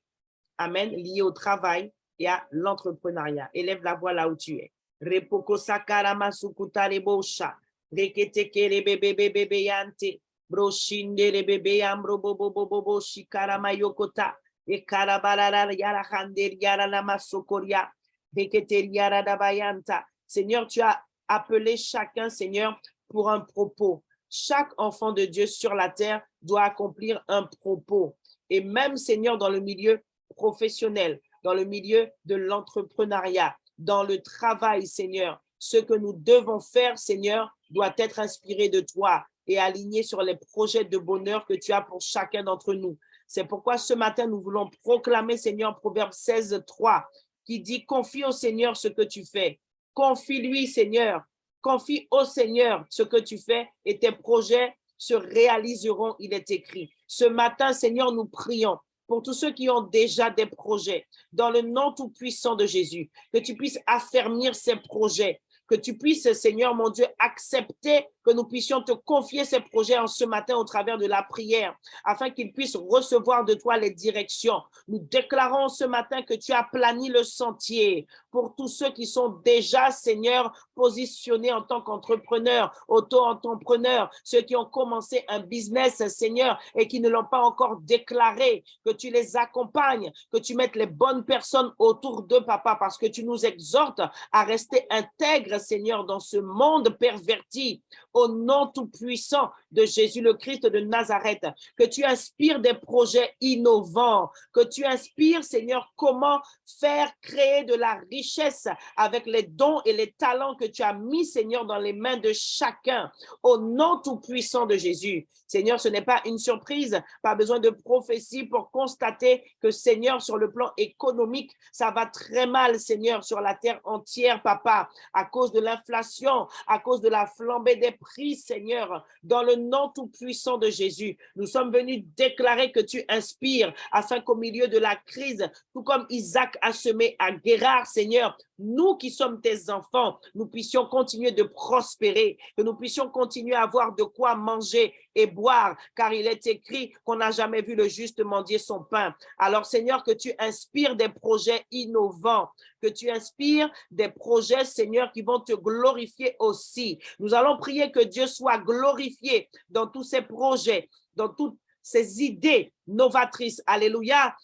amen, liés au travail et à l'entrepreneuriat. Élève la voix là où tu es. Repoko sakarama sukutarebosha. Reketeke bebe yante. Broshinde bebe ambro bobo shikarama yokota. E karabarara yara hander yara lama sokoria. Rekete yara dabayanta. Seigneur, tu as appelé chacun, Seigneur, pour un propos. Chaque enfant de Dieu sur la terre doit accomplir un propos. Et même, Seigneur, dans le milieu professionnel, dans le milieu de l'entrepreneuriat, dans le travail, Seigneur, ce que nous devons faire, Seigneur, doit être inspiré de toi et aligné sur les projets de bonheur que tu as pour chacun d'entre nous. C'est pourquoi ce matin, nous voulons proclamer, Seigneur, Proverbe 16, 3, qui dit « Confie au Seigneur ce que tu fais. Confie-lui, Seigneur. Confie au Seigneur ce que tu fais et tes projets se réaliseront, il est écrit. » Ce matin, Seigneur, nous prions pour tous ceux qui ont déjà des projets, dans le nom tout-puissant de Jésus, que tu puisses affermir ces projets, que tu puisses, Seigneur mon Dieu, accepter que nous puissions te confier ces projets en ce matin au travers de la prière, afin qu'ils puissent recevoir de toi les directions. Nous déclarons ce matin que tu as plani le sentier pour tous ceux qui sont déjà, Seigneur, positionnés en tant qu'entrepreneurs, auto-entrepreneurs, ceux qui ont commencé un business, Seigneur, et qui ne l'ont pas encore déclaré, que tu les accompagnes, que tu mettes les bonnes personnes autour d'eux, Papa, parce que tu nous exhortes à rester intègres, Seigneur, dans ce monde perverti, au nom tout-puissant de Jésus le Christ de Nazareth, que tu inspires des projets innovants, que tu inspires, Seigneur, comment faire créer de la richesse avec les dons et les talents que tu as mis, Seigneur, dans les mains de chacun, au nom tout-puissant de Jésus. Seigneur, ce n'est pas une surprise, pas besoin de prophétie pour constater que, Seigneur, sur le plan économique, ça va très mal, Seigneur, sur la terre entière, Papa, à cause de l'inflation, à cause de la flambée des prix, Seigneur, dans le nom tout-puissant de Jésus. Nous sommes venus déclarer que tu inspires afin qu'au milieu de la crise, tout comme Isaac a semé à Guérard, Seigneur, nous qui sommes tes enfants, nous puissions continuer de prospérer, que nous puissions continuer à avoir de quoi manger et boire, car il est écrit qu'on n'a jamais vu le juste mendier son pain. Alors, Seigneur, que tu inspires des projets innovants, que tu inspires des projets, Seigneur, qui vont te glorifier aussi. Nous allons prier que Dieu soit glorifié dans tous ces projets, dans toutes ces idées novatrices. Alléluia.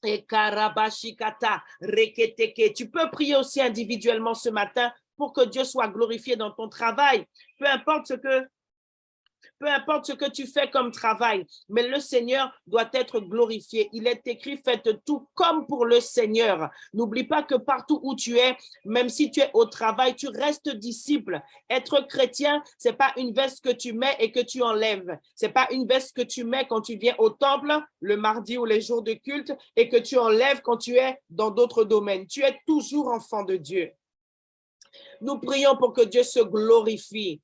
Et karabashikata, reketeke. Tu peux prier aussi individuellement ce matin pour que Dieu soit glorifié dans ton travail. Peu importe ce que tu fais comme travail, mais le Seigneur doit être glorifié. Il est écrit, faites tout comme pour le Seigneur. N'oublie pas que partout où tu es, même si tu es au travail, tu restes disciple. Être chrétien, c'est pas une veste que tu mets et que tu enlèves. C'est pas une veste que tu mets quand tu viens au temple le mardi ou les jours de culte et que tu enlèves quand tu es dans d'autres domaines. Tu es toujours enfant de Dieu. Nous prions pour que Dieu se glorifie.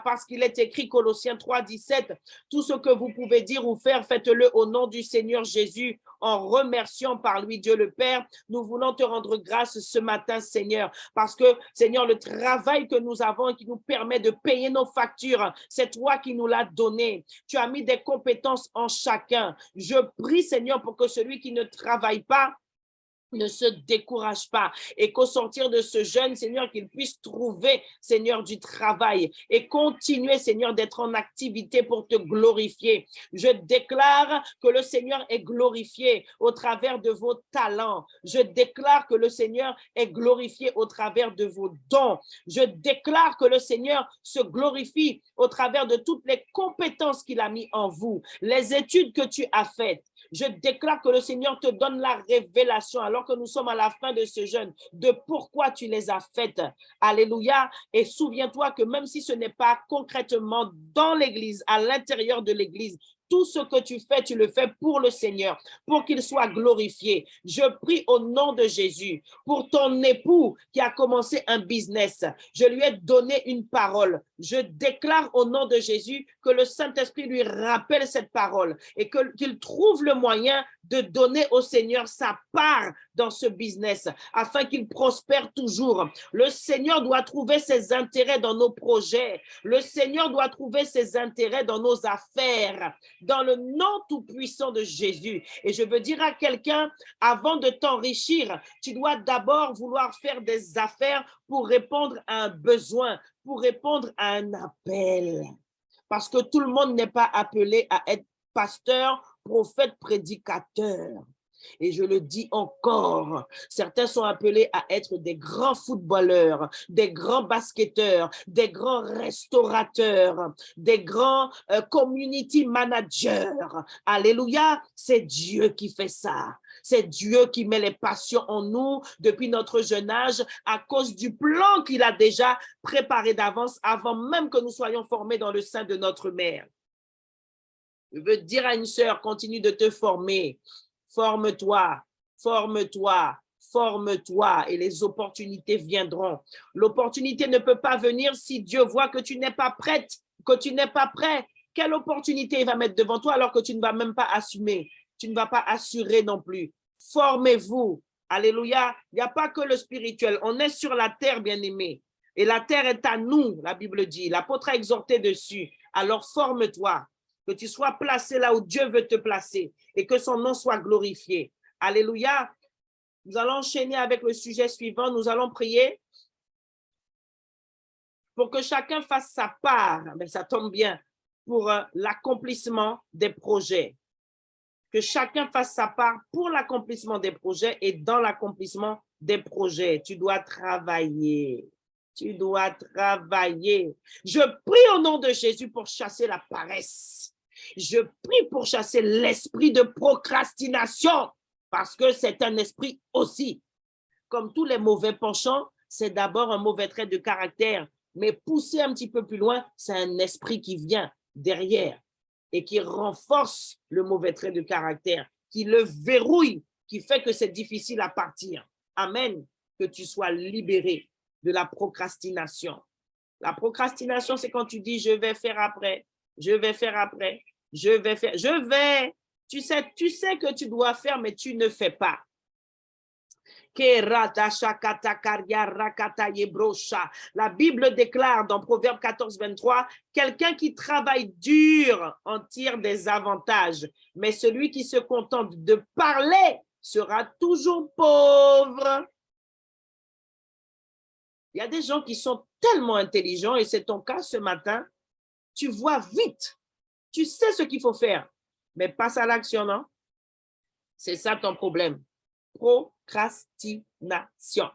Parce qu'il est écrit, Colossiens 3, 17, tout ce que vous pouvez dire ou faire, faites-le au nom du Seigneur Jésus, en remerciant par lui Dieu le Père. Nous voulons te rendre grâce ce matin, Seigneur, parce que, Seigneur, le travail que nous avons et qui nous permet de payer nos factures, c'est toi qui nous l'as donné. Tu as mis des compétences en chacun. Je prie, Seigneur, pour que celui qui ne travaille pas ne se décourage pas et qu'au sortir de ce jeûne, Seigneur, qu'il puisse trouver, Seigneur, du travail et continuer, Seigneur, d'être en activité pour te glorifier. Je déclare que le Seigneur est glorifié au travers de vos talents. Je déclare que le Seigneur est glorifié au travers de vos dons. Je déclare que le Seigneur se glorifie au travers de toutes les compétences qu'il a mis en vous, les études que tu as faites. Je déclare que le Seigneur te donne la révélation alors que nous sommes à la fin de ce jeûne de pourquoi tu les as faites. Alléluia. Et souviens-toi que même si ce n'est pas concrètement dans l'église, à l'intérieur de l'église, tout ce que tu fais, tu le fais pour le Seigneur, pour qu'il soit glorifié. Je prie au nom de Jésus pour ton époux qui a commencé un business. Je lui ai donné une parole. Je déclare au nom de Jésus que le Saint-Esprit lui rappelle cette parole et qu'il trouve le moyen de donner au Seigneur sa part dans ce business afin qu'il prospère toujours. Le Seigneur doit trouver ses intérêts dans nos projets. Le Seigneur doit trouver ses intérêts dans nos affaires, dans le nom tout-puissant de Jésus. Et je veux dire à quelqu'un, avant de t'enrichir, tu dois d'abord vouloir faire des affaires pour répondre à un besoin, pour répondre à un appel. Parce que tout le monde n'est pas appelé à être pasteur, prophète, prédicateur. Et je le dis encore, certains sont appelés à être des grands footballeurs, des grands basketteurs, des grands restaurateurs, des grands community managers. Alléluia, c'est Dieu qui fait ça. C'est Dieu qui met les passions en nous depuis notre jeune âge à cause du plan qu'il a déjà préparé d'avance avant même que nous soyons formés dans le sein de notre mère. Je veux dire à une sœur, continue de te former. Forme-toi, forme-toi, forme-toi et les opportunités viendront. L'opportunité ne peut pas venir si Dieu voit que tu n'es pas prête, que tu n'es pas prêt. Quelle opportunité il va mettre devant toi alors que tu ne vas même pas assumer? Tu ne vas pas assurer non plus. Formez-vous. Alléluia. Il n'y a pas que le spirituel. On est sur la terre, bien-aimé. Et la terre est à nous, la Bible dit. L'apôtre a exhorté dessus. Alors forme-toi, que tu sois placé là où Dieu veut te placer et que son nom soit glorifié. Alléluia. Nous allons enchaîner avec le sujet suivant. Nous allons prier pour que chacun fasse sa part. Mais ça tombe bien, pour l'accomplissement des projets. Que chacun fasse sa part pour l'accomplissement des projets et dans l'accomplissement des projets. Tu dois travailler. Tu dois travailler. Je prie au nom de Jésus pour chasser la paresse. Je prie pour chasser l'esprit de procrastination parce que c'est un esprit aussi. Comme tous les mauvais penchants, c'est d'abord un mauvais trait de caractère. Mais pousser un petit peu plus loin, c'est un esprit qui vient derrière et qui renforce le mauvais trait de caractère, qui le verrouille, qui fait que c'est difficile à partir. Amen. Que tu sois libéré de la procrastination. La procrastination, c'est quand tu dis « je vais faire après, je vais faire après, je vais faire, je vais ». Tu sais que tu dois faire, mais tu ne fais pas. La Bible déclare dans Proverbe 14, 23, quelqu'un qui travaille dur en tire des avantages, mais celui qui se contente de parler sera toujours pauvre. Il y a des gens qui sont tellement intelligents, et c'est ton cas ce matin, tu vois vite, tu sais ce qu'il faut faire, mais passe à l'action, non? C'est ça ton problème. Procrastination.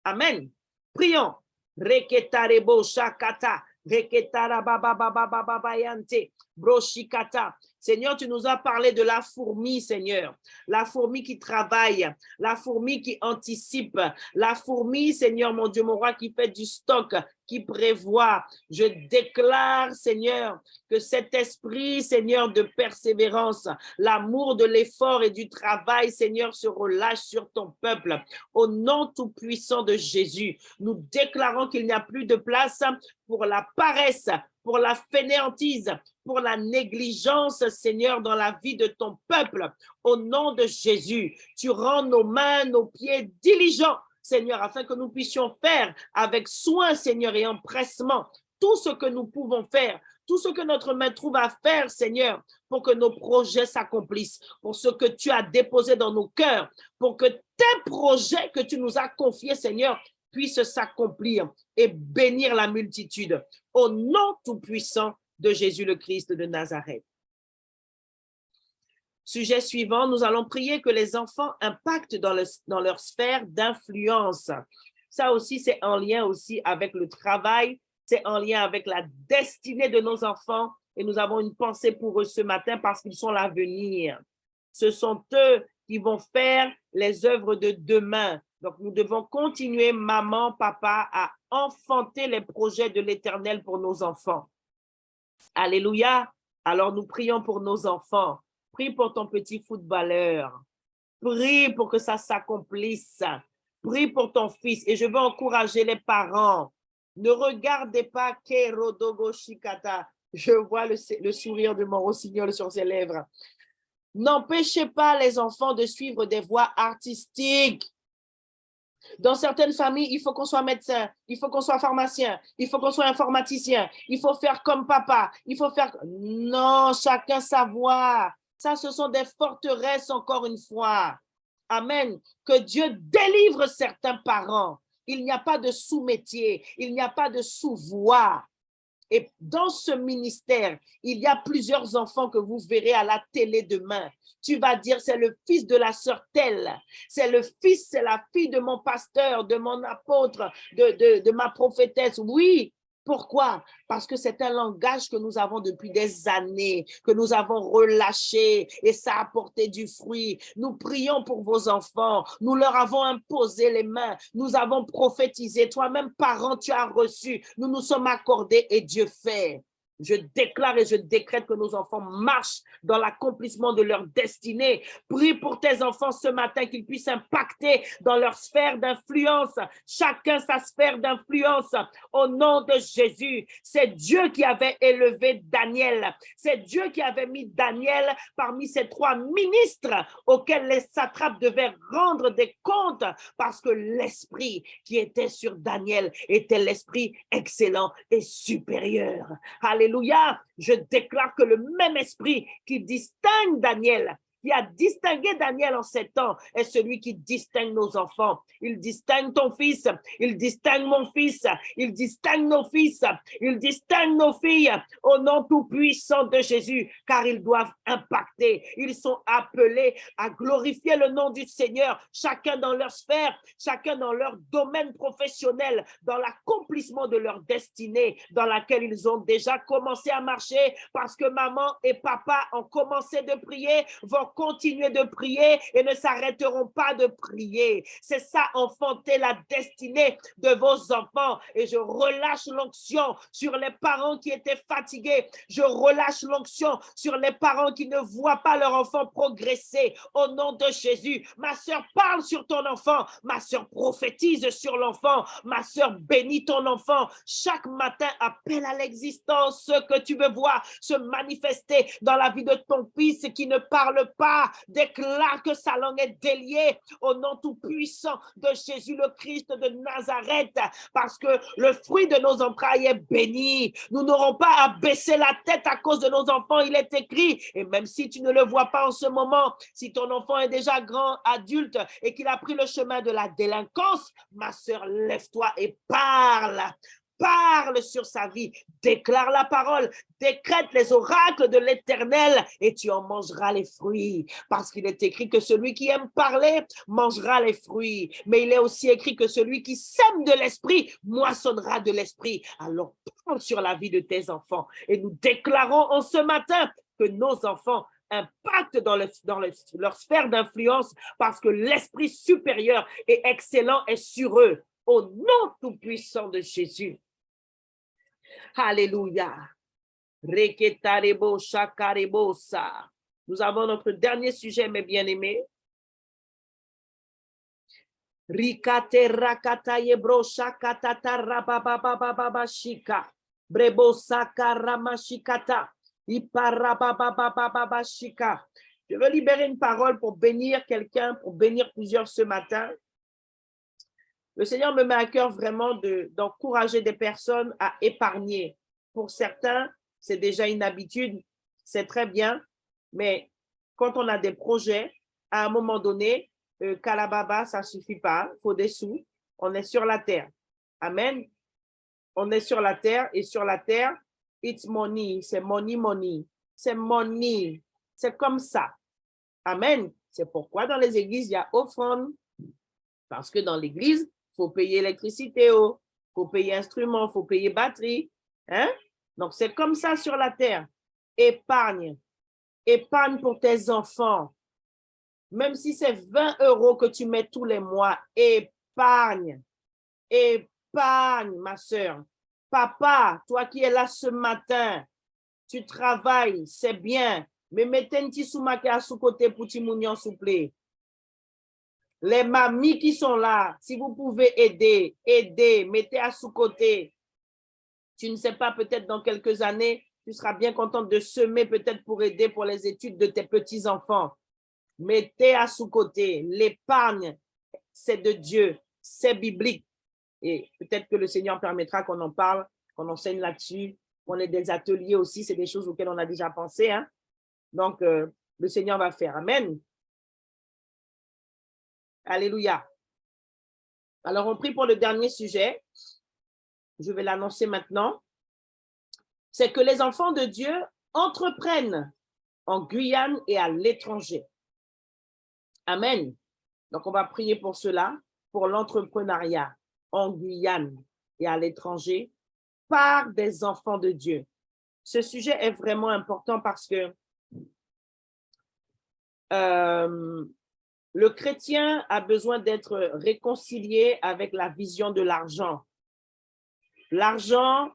Amen. Prions. Reketarebo shakata. Reketarabababababayante. Broshikata. Seigneur, tu nous as parlé de la fourmi, Seigneur. La fourmi qui travaille, la fourmi qui anticipe, la fourmi, Seigneur, mon Dieu, mon roi, qui fait du stock, qui prévoit. Je déclare, Seigneur, que cet esprit, Seigneur, de persévérance, l'amour de l'effort et du travail, Seigneur, se relâche sur ton peuple. Au nom tout-puissant de Jésus, nous déclarons qu'il n'y a plus de place pour la paresse, pour la fainéantise, pour la négligence, Seigneur, dans la vie de ton peuple. Au nom de Jésus, tu rends nos mains, nos pieds diligents, Seigneur, afin que nous puissions faire avec soin, Seigneur, et empressement tout ce que nous pouvons faire, tout ce que notre main trouve à faire, Seigneur, pour que nos projets s'accomplissent, pour ce que tu as déposé dans nos cœurs, pour que tes projets que tu nous as confiés, Seigneur, puissent s'accomplir et bénir la multitude. Au nom tout-puissant de Jésus le Christ de Nazareth. Sujet suivant, nous allons prier que les enfants impactent dans leur sphère d'influence. Ça aussi, c'est en lien aussi avec le travail, c'est en lien avec la destinée de nos enfants et nous avons une pensée pour eux ce matin parce qu'ils sont l'avenir. Ce sont eux qui vont faire les œuvres de demain. Donc, nous devons continuer, maman, papa, à enfanter les projets de l'Éternel pour nos enfants. Alléluia. Alors, nous prions pour nos enfants. Prie pour ton petit footballeur. Prie pour que ça s'accomplisse. Prie pour ton fils. Et je veux encourager les parents. Ne regardez pas Kerodogo Shikata. Je vois le sourire de mon rossignol sur ses lèvres. N'empêchez pas les enfants de suivre des voies artistiques. Dans certaines familles, il faut qu'on soit médecin, il faut qu'on soit pharmacien, il faut qu'on soit informaticien, il faut faire comme papa, il faut faire... Non, chacun sa voie. Ça, ce sont des forteresses, encore une fois. Amen. Que Dieu délivre certains parents. Il n'y a pas de sous-métier, il n'y a pas de sous-voie. Et dans ce ministère, il y a plusieurs enfants que vous verrez à la télé demain. Tu vas dire, c'est le fils de la sœur telle, c'est le fils, c'est la fille de mon pasteur, de mon apôtre, de ma prophétesse. Oui, pourquoi? Parce que c'est un langage que nous avons depuis des années, que nous avons relâché et ça a porté du fruit. Nous prions pour vos enfants, nous leur avons imposé les mains, nous avons prophétisé. Toi-même, parent, tu as reçu, nous nous sommes accordés et Dieu fait. Je déclare et je décrète que nos enfants marchent dans l'accomplissement de leur destinée. Prie pour tes enfants ce matin qu'ils puissent impacter dans leur sphère d'influence. Chacun sa sphère d'influence. Au nom de Jésus, c'est Dieu qui avait élevé Daniel. C'est Dieu qui avait mis Daniel parmi ces 3 ministres auxquels les satrapes devaient rendre des comptes parce que l'esprit qui était sur Daniel était l'esprit excellent et supérieur. Alléluia, je déclare que le même esprit qui distingue Daniel, qui a distingué Daniel en 7 ans, est celui qui distingue nos enfants. Il distingue ton fils, il distingue mon fils, il distingue nos fils, il distingue nos filles au nom tout-puissant de Jésus, car ils doivent impacter. Ils sont appelés à glorifier le nom du Seigneur, chacun dans leur sphère, chacun dans leur domaine professionnel, dans l'accomplissement de leur destinée, dans laquelle ils ont déjà commencé à marcher, parce que maman et papa ont commencé de prier, vont continuer de prier et ne s'arrêteront pas de prier. C'est ça, enfanter la destinée de vos enfants. Et je relâche l'onction sur les parents qui étaient fatigués. Je relâche l'onction sur les parents qui ne voient pas leur enfant progresser. Au nom de Jésus, ma sœur, parle sur ton enfant. Ma sœur, prophétise sur l'enfant. Ma sœur, bénis ton enfant. Chaque matin, appelle à l'existence ce que tu veux voir se manifester dans la vie de ton fils qui ne parle pas. Déclare que sa langue est déliée au nom tout-puissant de Jésus le Christ de Nazareth, parce que le fruit de nos entrailles est béni. Nous n'aurons pas à baisser la tête à cause de nos enfants, il est écrit. Et même si tu ne le vois pas en ce moment, si ton enfant est déjà grand, adulte, et qu'il a pris le chemin de la délinquance, ma sœur, lève-toi et parle. Parle sur sa vie, déclare la parole, décrète les oracles de l'Éternel et tu en mangeras les fruits. Parce qu'il est écrit que celui qui aime parler mangera les fruits. Mais il est aussi écrit que celui qui sème de l'esprit moissonnera de l'esprit. Alors parle sur la vie de tes enfants. Et nous déclarons en ce matin que nos enfants impactent dans leur sphère d'influence parce que l'esprit supérieur et excellent est sur eux. Au nom tout-puissant de Jésus. Alléluia. Reketarebo shakarebosa. Nous avons notre dernier sujet, mes bien-aimés. Rikate rakata yebro shakatata rabababababashika. Brebo sakaramashikata. Iparabababababashika. Je veux libérer une parole pour bénir quelqu'un, pour bénir plusieurs ce matin. Le Seigneur me met à cœur vraiment d'encourager des personnes à épargner. Pour certains, c'est déjà une habitude, c'est très bien, mais quand on a des projets, à un moment donné, Kalababa, ça ne suffit pas, il faut des sous, on est sur la terre. Amen. On est sur la terre et sur la terre, it's money, c'est money, money, c'est money, c'est comme ça. Amen. C'est pourquoi dans les églises, il y a offrande, parce que dans l'église, il faut payer électricité, il faut payer instruments, il faut payer batterie. Hein? Donc, c'est comme ça sur la terre. Épargne. Épargne pour tes enfants. Même si c'est 20 € que tu mets tous les mois, épargne. Épargne, ma soeur. Papa, toi qui es là ce matin, tu travailles, c'est bien, mais mettez un petit soumake à sous côté pour Timounion, s'il vous plaît. Les mamies qui sont là, si vous pouvez aider, aidez, mettez à sous-côté. Tu ne sais pas, peut-être dans quelques années, tu seras bien contente de semer peut-être pour aider pour les études de tes petits-enfants. Mettez à sous-côté. L'épargne, c'est de Dieu, c'est biblique. Et peut-être que le Seigneur permettra qu'on en parle, qu'on enseigne là-dessus, qu'on ait des ateliers aussi, c'est des choses auxquelles on a déjà pensé. Hein? Donc, le Seigneur va faire. Amen. Alléluia. Alors, on prie pour le dernier sujet. Je vais l'annoncer maintenant. C'est que les enfants de Dieu entreprennent en Guyane et à l'étranger. Amen. Donc, on va prier pour cela, pour l'entrepreneuriat en Guyane et à l'étranger par des enfants de Dieu. Ce sujet est vraiment important parce que le chrétien a besoin d'être réconcilié avec la vision de l'argent. L'argent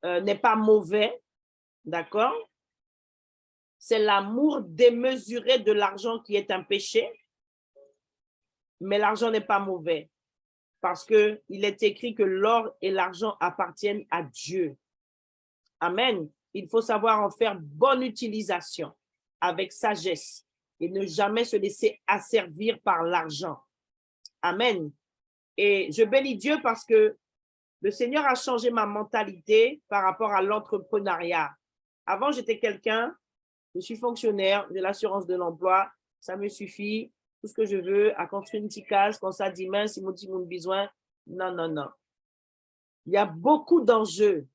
n'est pas mauvais, D'accord? C'est l'amour démesuré de l'argent qui est un péché, mais l'argent n'est pas mauvais parce qu'il est écrit que l'or et l'argent appartiennent à Dieu. Amen. Il faut savoir en faire bonne utilisation avec sagesse et ne jamais se laisser asservir par l'argent. Amen. Et je bénis Dieu parce que le Seigneur a changé ma mentalité par rapport à l'entrepreneuriat. Avant, j'étais quelqu'un, je suis fonctionnaire de l'assurance de l'emploi, ça me suffit, tout ce que je veux, à construire une petite case, quand ça dit mince, si mon petit monde besoin. Non, non, non. Il y a beaucoup d'enjeux.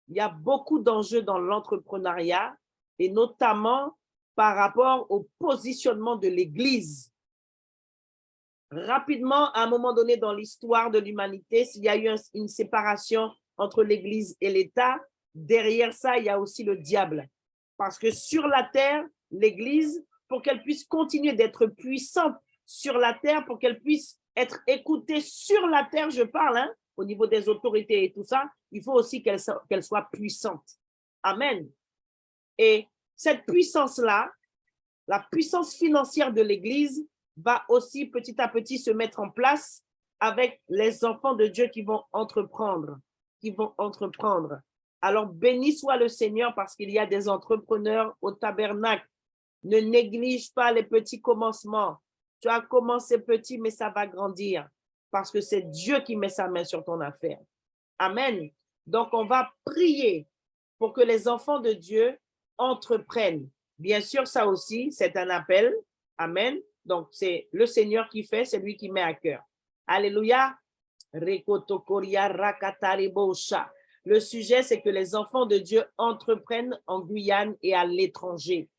Il y a beaucoup d'enjeux dans l'entrepreneuriat et notamment par rapport au positionnement de l'Église. Rapidement, à un moment donné dans l'histoire de l'humanité, s'il y a eu une séparation entre l'Église et l'État, derrière ça, il y a aussi le diable. Parce que sur la terre, l'Église, pour qu'elle puisse continuer d'être puissante sur la terre, pour qu'elle puisse être écoutée sur la terre, je parle, hein, au niveau des autorités et tout ça, il faut aussi qu'elle soit puissante. Amen. Et cette puissance-là, la puissance financière de l'Église va aussi petit à petit se mettre en place avec les enfants de Dieu qui vont entreprendre. Alors, béni soit le Seigneur parce qu'il y a des entrepreneurs au tabernacle. Ne néglige pas les petits commencements. Tu as commencé petit, mais ça va grandir parce que c'est Dieu qui met sa main sur ton affaire. Amen. Donc, on va prier pour que les enfants de Dieu entreprennent. Bien sûr, ça aussi, c'est un appel. Amen. Donc, c'est le Seigneur qui fait, c'est lui qui met à cœur. Alléluia. Le sujet, c'est que les enfants de Dieu entreprennent en Guyane et à l'étranger.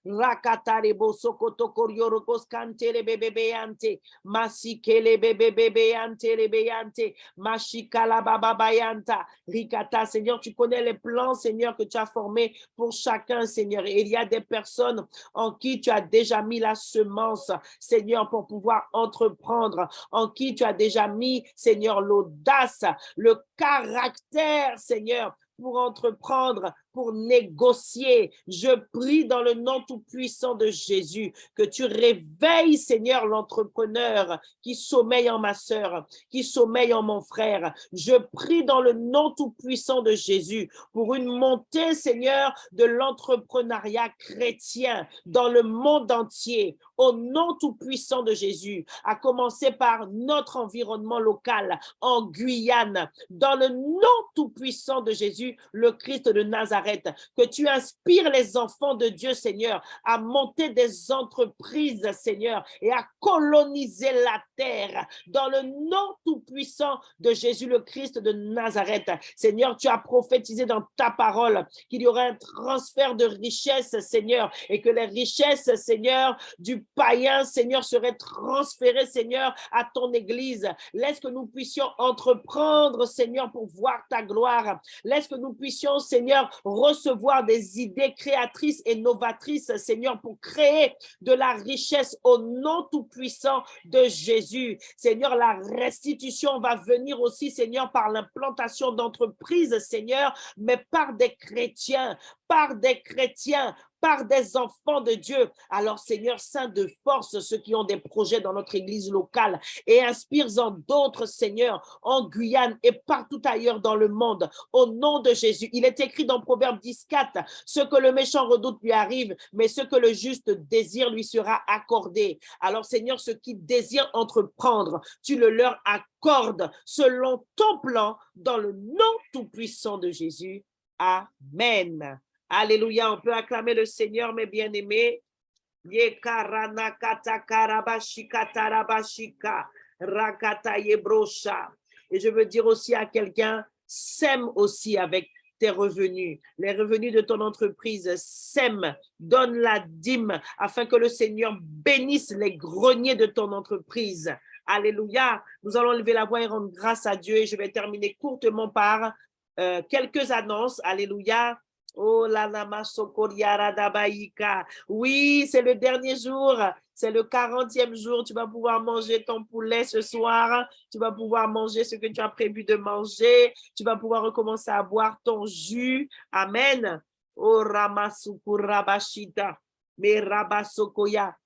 Rakatarebo sokoto koryorokos kantere bebebeante masikele bebebeante lebeante mashikala bababayanta rikata. Seigneur, tu connais les plans, Seigneur, que tu as formés pour chacun, Seigneur, et il y a des personnes en qui tu as déjà mis la semence, Seigneur, pour pouvoir entreprendre, en qui tu as déjà mis, Seigneur, l'audace, le caractère, Seigneur, pour entreprendre, pour négocier. Je prie dans le nom tout-puissant de Jésus que tu réveilles, Seigneur, l'entrepreneur qui sommeille en ma sœur, qui sommeille en mon frère. Je prie dans le nom tout-puissant de Jésus pour une montée, Seigneur, de l'entrepreneuriat chrétien dans le monde entier, au nom tout-puissant de Jésus, à commencer par notre environnement local en Guyane, dans le nom tout-puissant de Jésus, le Christ de Nazareth, que tu inspires les enfants de Dieu, Seigneur, à monter des entreprises, Seigneur, et à coloniser la terre, dans le nom tout-puissant de Jésus, le Christ de Nazareth. Seigneur, tu as prophétisé dans ta parole qu'il y aurait un transfert de richesses, Seigneur, et que les richesses, Seigneur, du païen, Seigneur, seraient transférées, Seigneur, à ton Église. Laisse que nous puissions entreprendre, Seigneur, pour voir ta gloire. Laisse que nous puissions, Seigneur, recevoir des idées créatrices et novatrices, Seigneur, pour créer de la richesse au nom tout-puissant de Jésus. Seigneur, la restitution va venir aussi, Seigneur, par l'implantation d'entreprises, Seigneur, mais par des chrétiens, par des enfants de Dieu. Alors, Seigneur, Saint de force, ceux qui ont des projets dans notre église locale et inspire-en d'autres, Seigneur, en Guyane et partout ailleurs dans le monde, au nom de Jésus. Il est écrit dans Proverbe 10:4, ce que le méchant redoute lui arrive, mais ce que le juste désire lui sera accordé. Alors, Seigneur, ceux qui désirent entreprendre, tu le leur accordes selon ton plan dans le nom tout-puissant de Jésus. Amen. Alléluia, on peut acclamer le Seigneur, mes bien-aimés. Et je veux dire aussi à quelqu'un, sème aussi avec tes revenus, les revenus de ton entreprise, sème, donne la dîme afin que le Seigneur bénisse les greniers de ton entreprise. Alléluia, nous allons lever la voix et rendre grâce à Dieu et je vais terminer courtement par quelques annonces. Alléluia. Oh la la. Oui, c'est le dernier jour. C'est le 40e jour. Tu vas pouvoir manger ton poulet ce soir. Tu vas pouvoir manger ce que tu as prévu de manger. Tu vas pouvoir recommencer à boire ton jus. Amen. Oh, Ramasukurabashita. Mais Rabasokoya.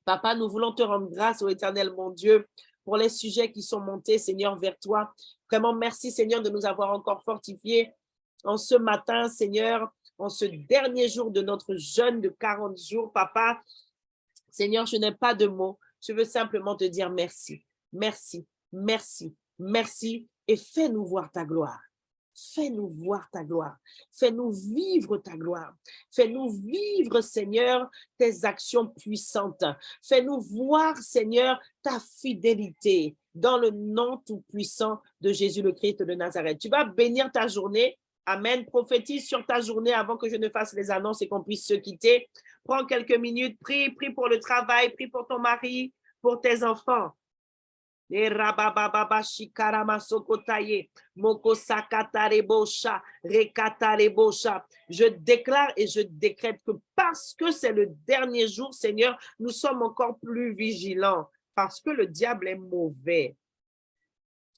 Papa, nous voulons te rendre grâce, ô Éternel, mon Dieu, pour les sujets qui sont montés, Seigneur, vers toi. Vraiment, merci, Seigneur, de nous avoir encore fortifiés en ce matin, Seigneur, en ce dernier jour de notre jeûne de 40 jours. Papa, Seigneur, je n'ai pas de mots. Je veux simplement te dire merci, merci, merci, merci et fais-nous voir ta gloire. Fais-nous voir ta gloire. Fais-nous vivre ta gloire. Fais-nous vivre, Seigneur, tes actions puissantes. Fais-nous voir, Seigneur, ta fidélité dans le nom tout-puissant de Jésus le Christ de Nazareth. Tu vas bénir ta journée. Amen. Prophétise sur ta journée avant que je ne fasse les annonces et qu'on puisse se quitter. Prends quelques minutes. Prie pour le travail. Prie pour ton mari, pour tes enfants. Je déclare et je décrète que parce que c'est le dernier jour, Seigneur, nous sommes encore plus vigilants parce que le diable est mauvais.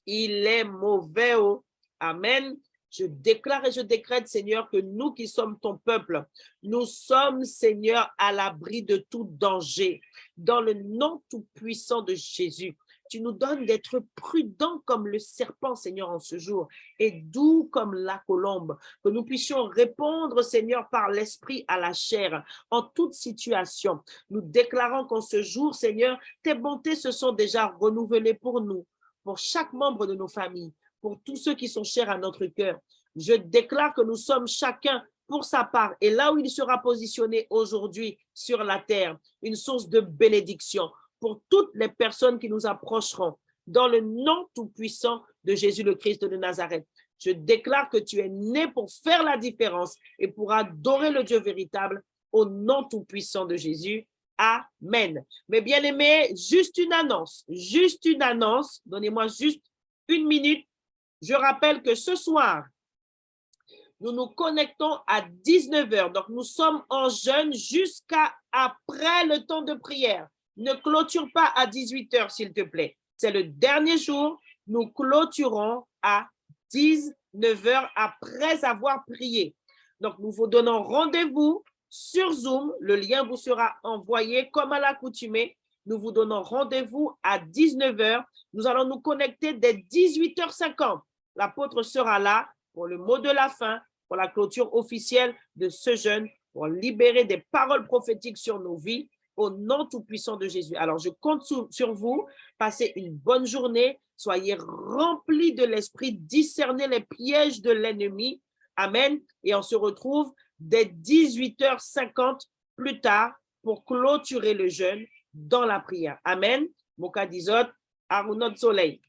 Il est mauvais. Oh. Amen. Je déclare et je décrète, Seigneur, que nous qui sommes ton peuple, nous sommes, Seigneur, à l'abri de tout danger. Dans le nom tout-puissant de Jésus, tu nous donnes d'être prudents comme le serpent, Seigneur, en ce jour, et doux comme la colombe, que nous puissions répondre, Seigneur, par l'esprit à la chair, en toute situation. Nous déclarons qu'en ce jour, Seigneur, tes bontés se sont déjà renouvelées pour nous, pour chaque membre de nos familles, pour tous ceux qui sont chers à notre cœur. Je déclare que nous sommes chacun pour sa part, et là où il sera positionné aujourd'hui sur la terre, une source de bénédiction pour toutes les personnes qui nous approcheront, dans le nom tout-puissant de Jésus le Christ de Nazareth. Je déclare que tu es né pour faire la différence et pour adorer le Dieu véritable au nom tout-puissant de Jésus. Amen. Mes bien-aimés, juste une annonce, donnez-moi juste une minute. Je rappelle que ce soir, nous nous connectons à 19h. Donc, nous sommes en jeûne jusqu'à après le temps de prière. Ne clôture pas à 18h, s'il te plaît. C'est le dernier jour. Nous clôturons à 19h après avoir prié. Donc, nous vous donnons rendez-vous sur Zoom. Le lien vous sera envoyé comme à l'accoutumée. Nous vous donnons rendez-vous à 19h. Nous allons nous connecter dès 18h50. L'apôtre sera là pour le mot de la fin, pour la clôture officielle de ce jeûne, pour libérer des paroles prophétiques sur nos vies au nom tout-puissant de Jésus. Alors, je compte sur vous. Passez une bonne journée. Soyez remplis de l'esprit. Discernez les pièges de l'ennemi. Amen. Et on se retrouve dès 18h50 plus tard pour clôturer le jeûne dans la prière. Amen. Mokadizot, Arunot Soleil.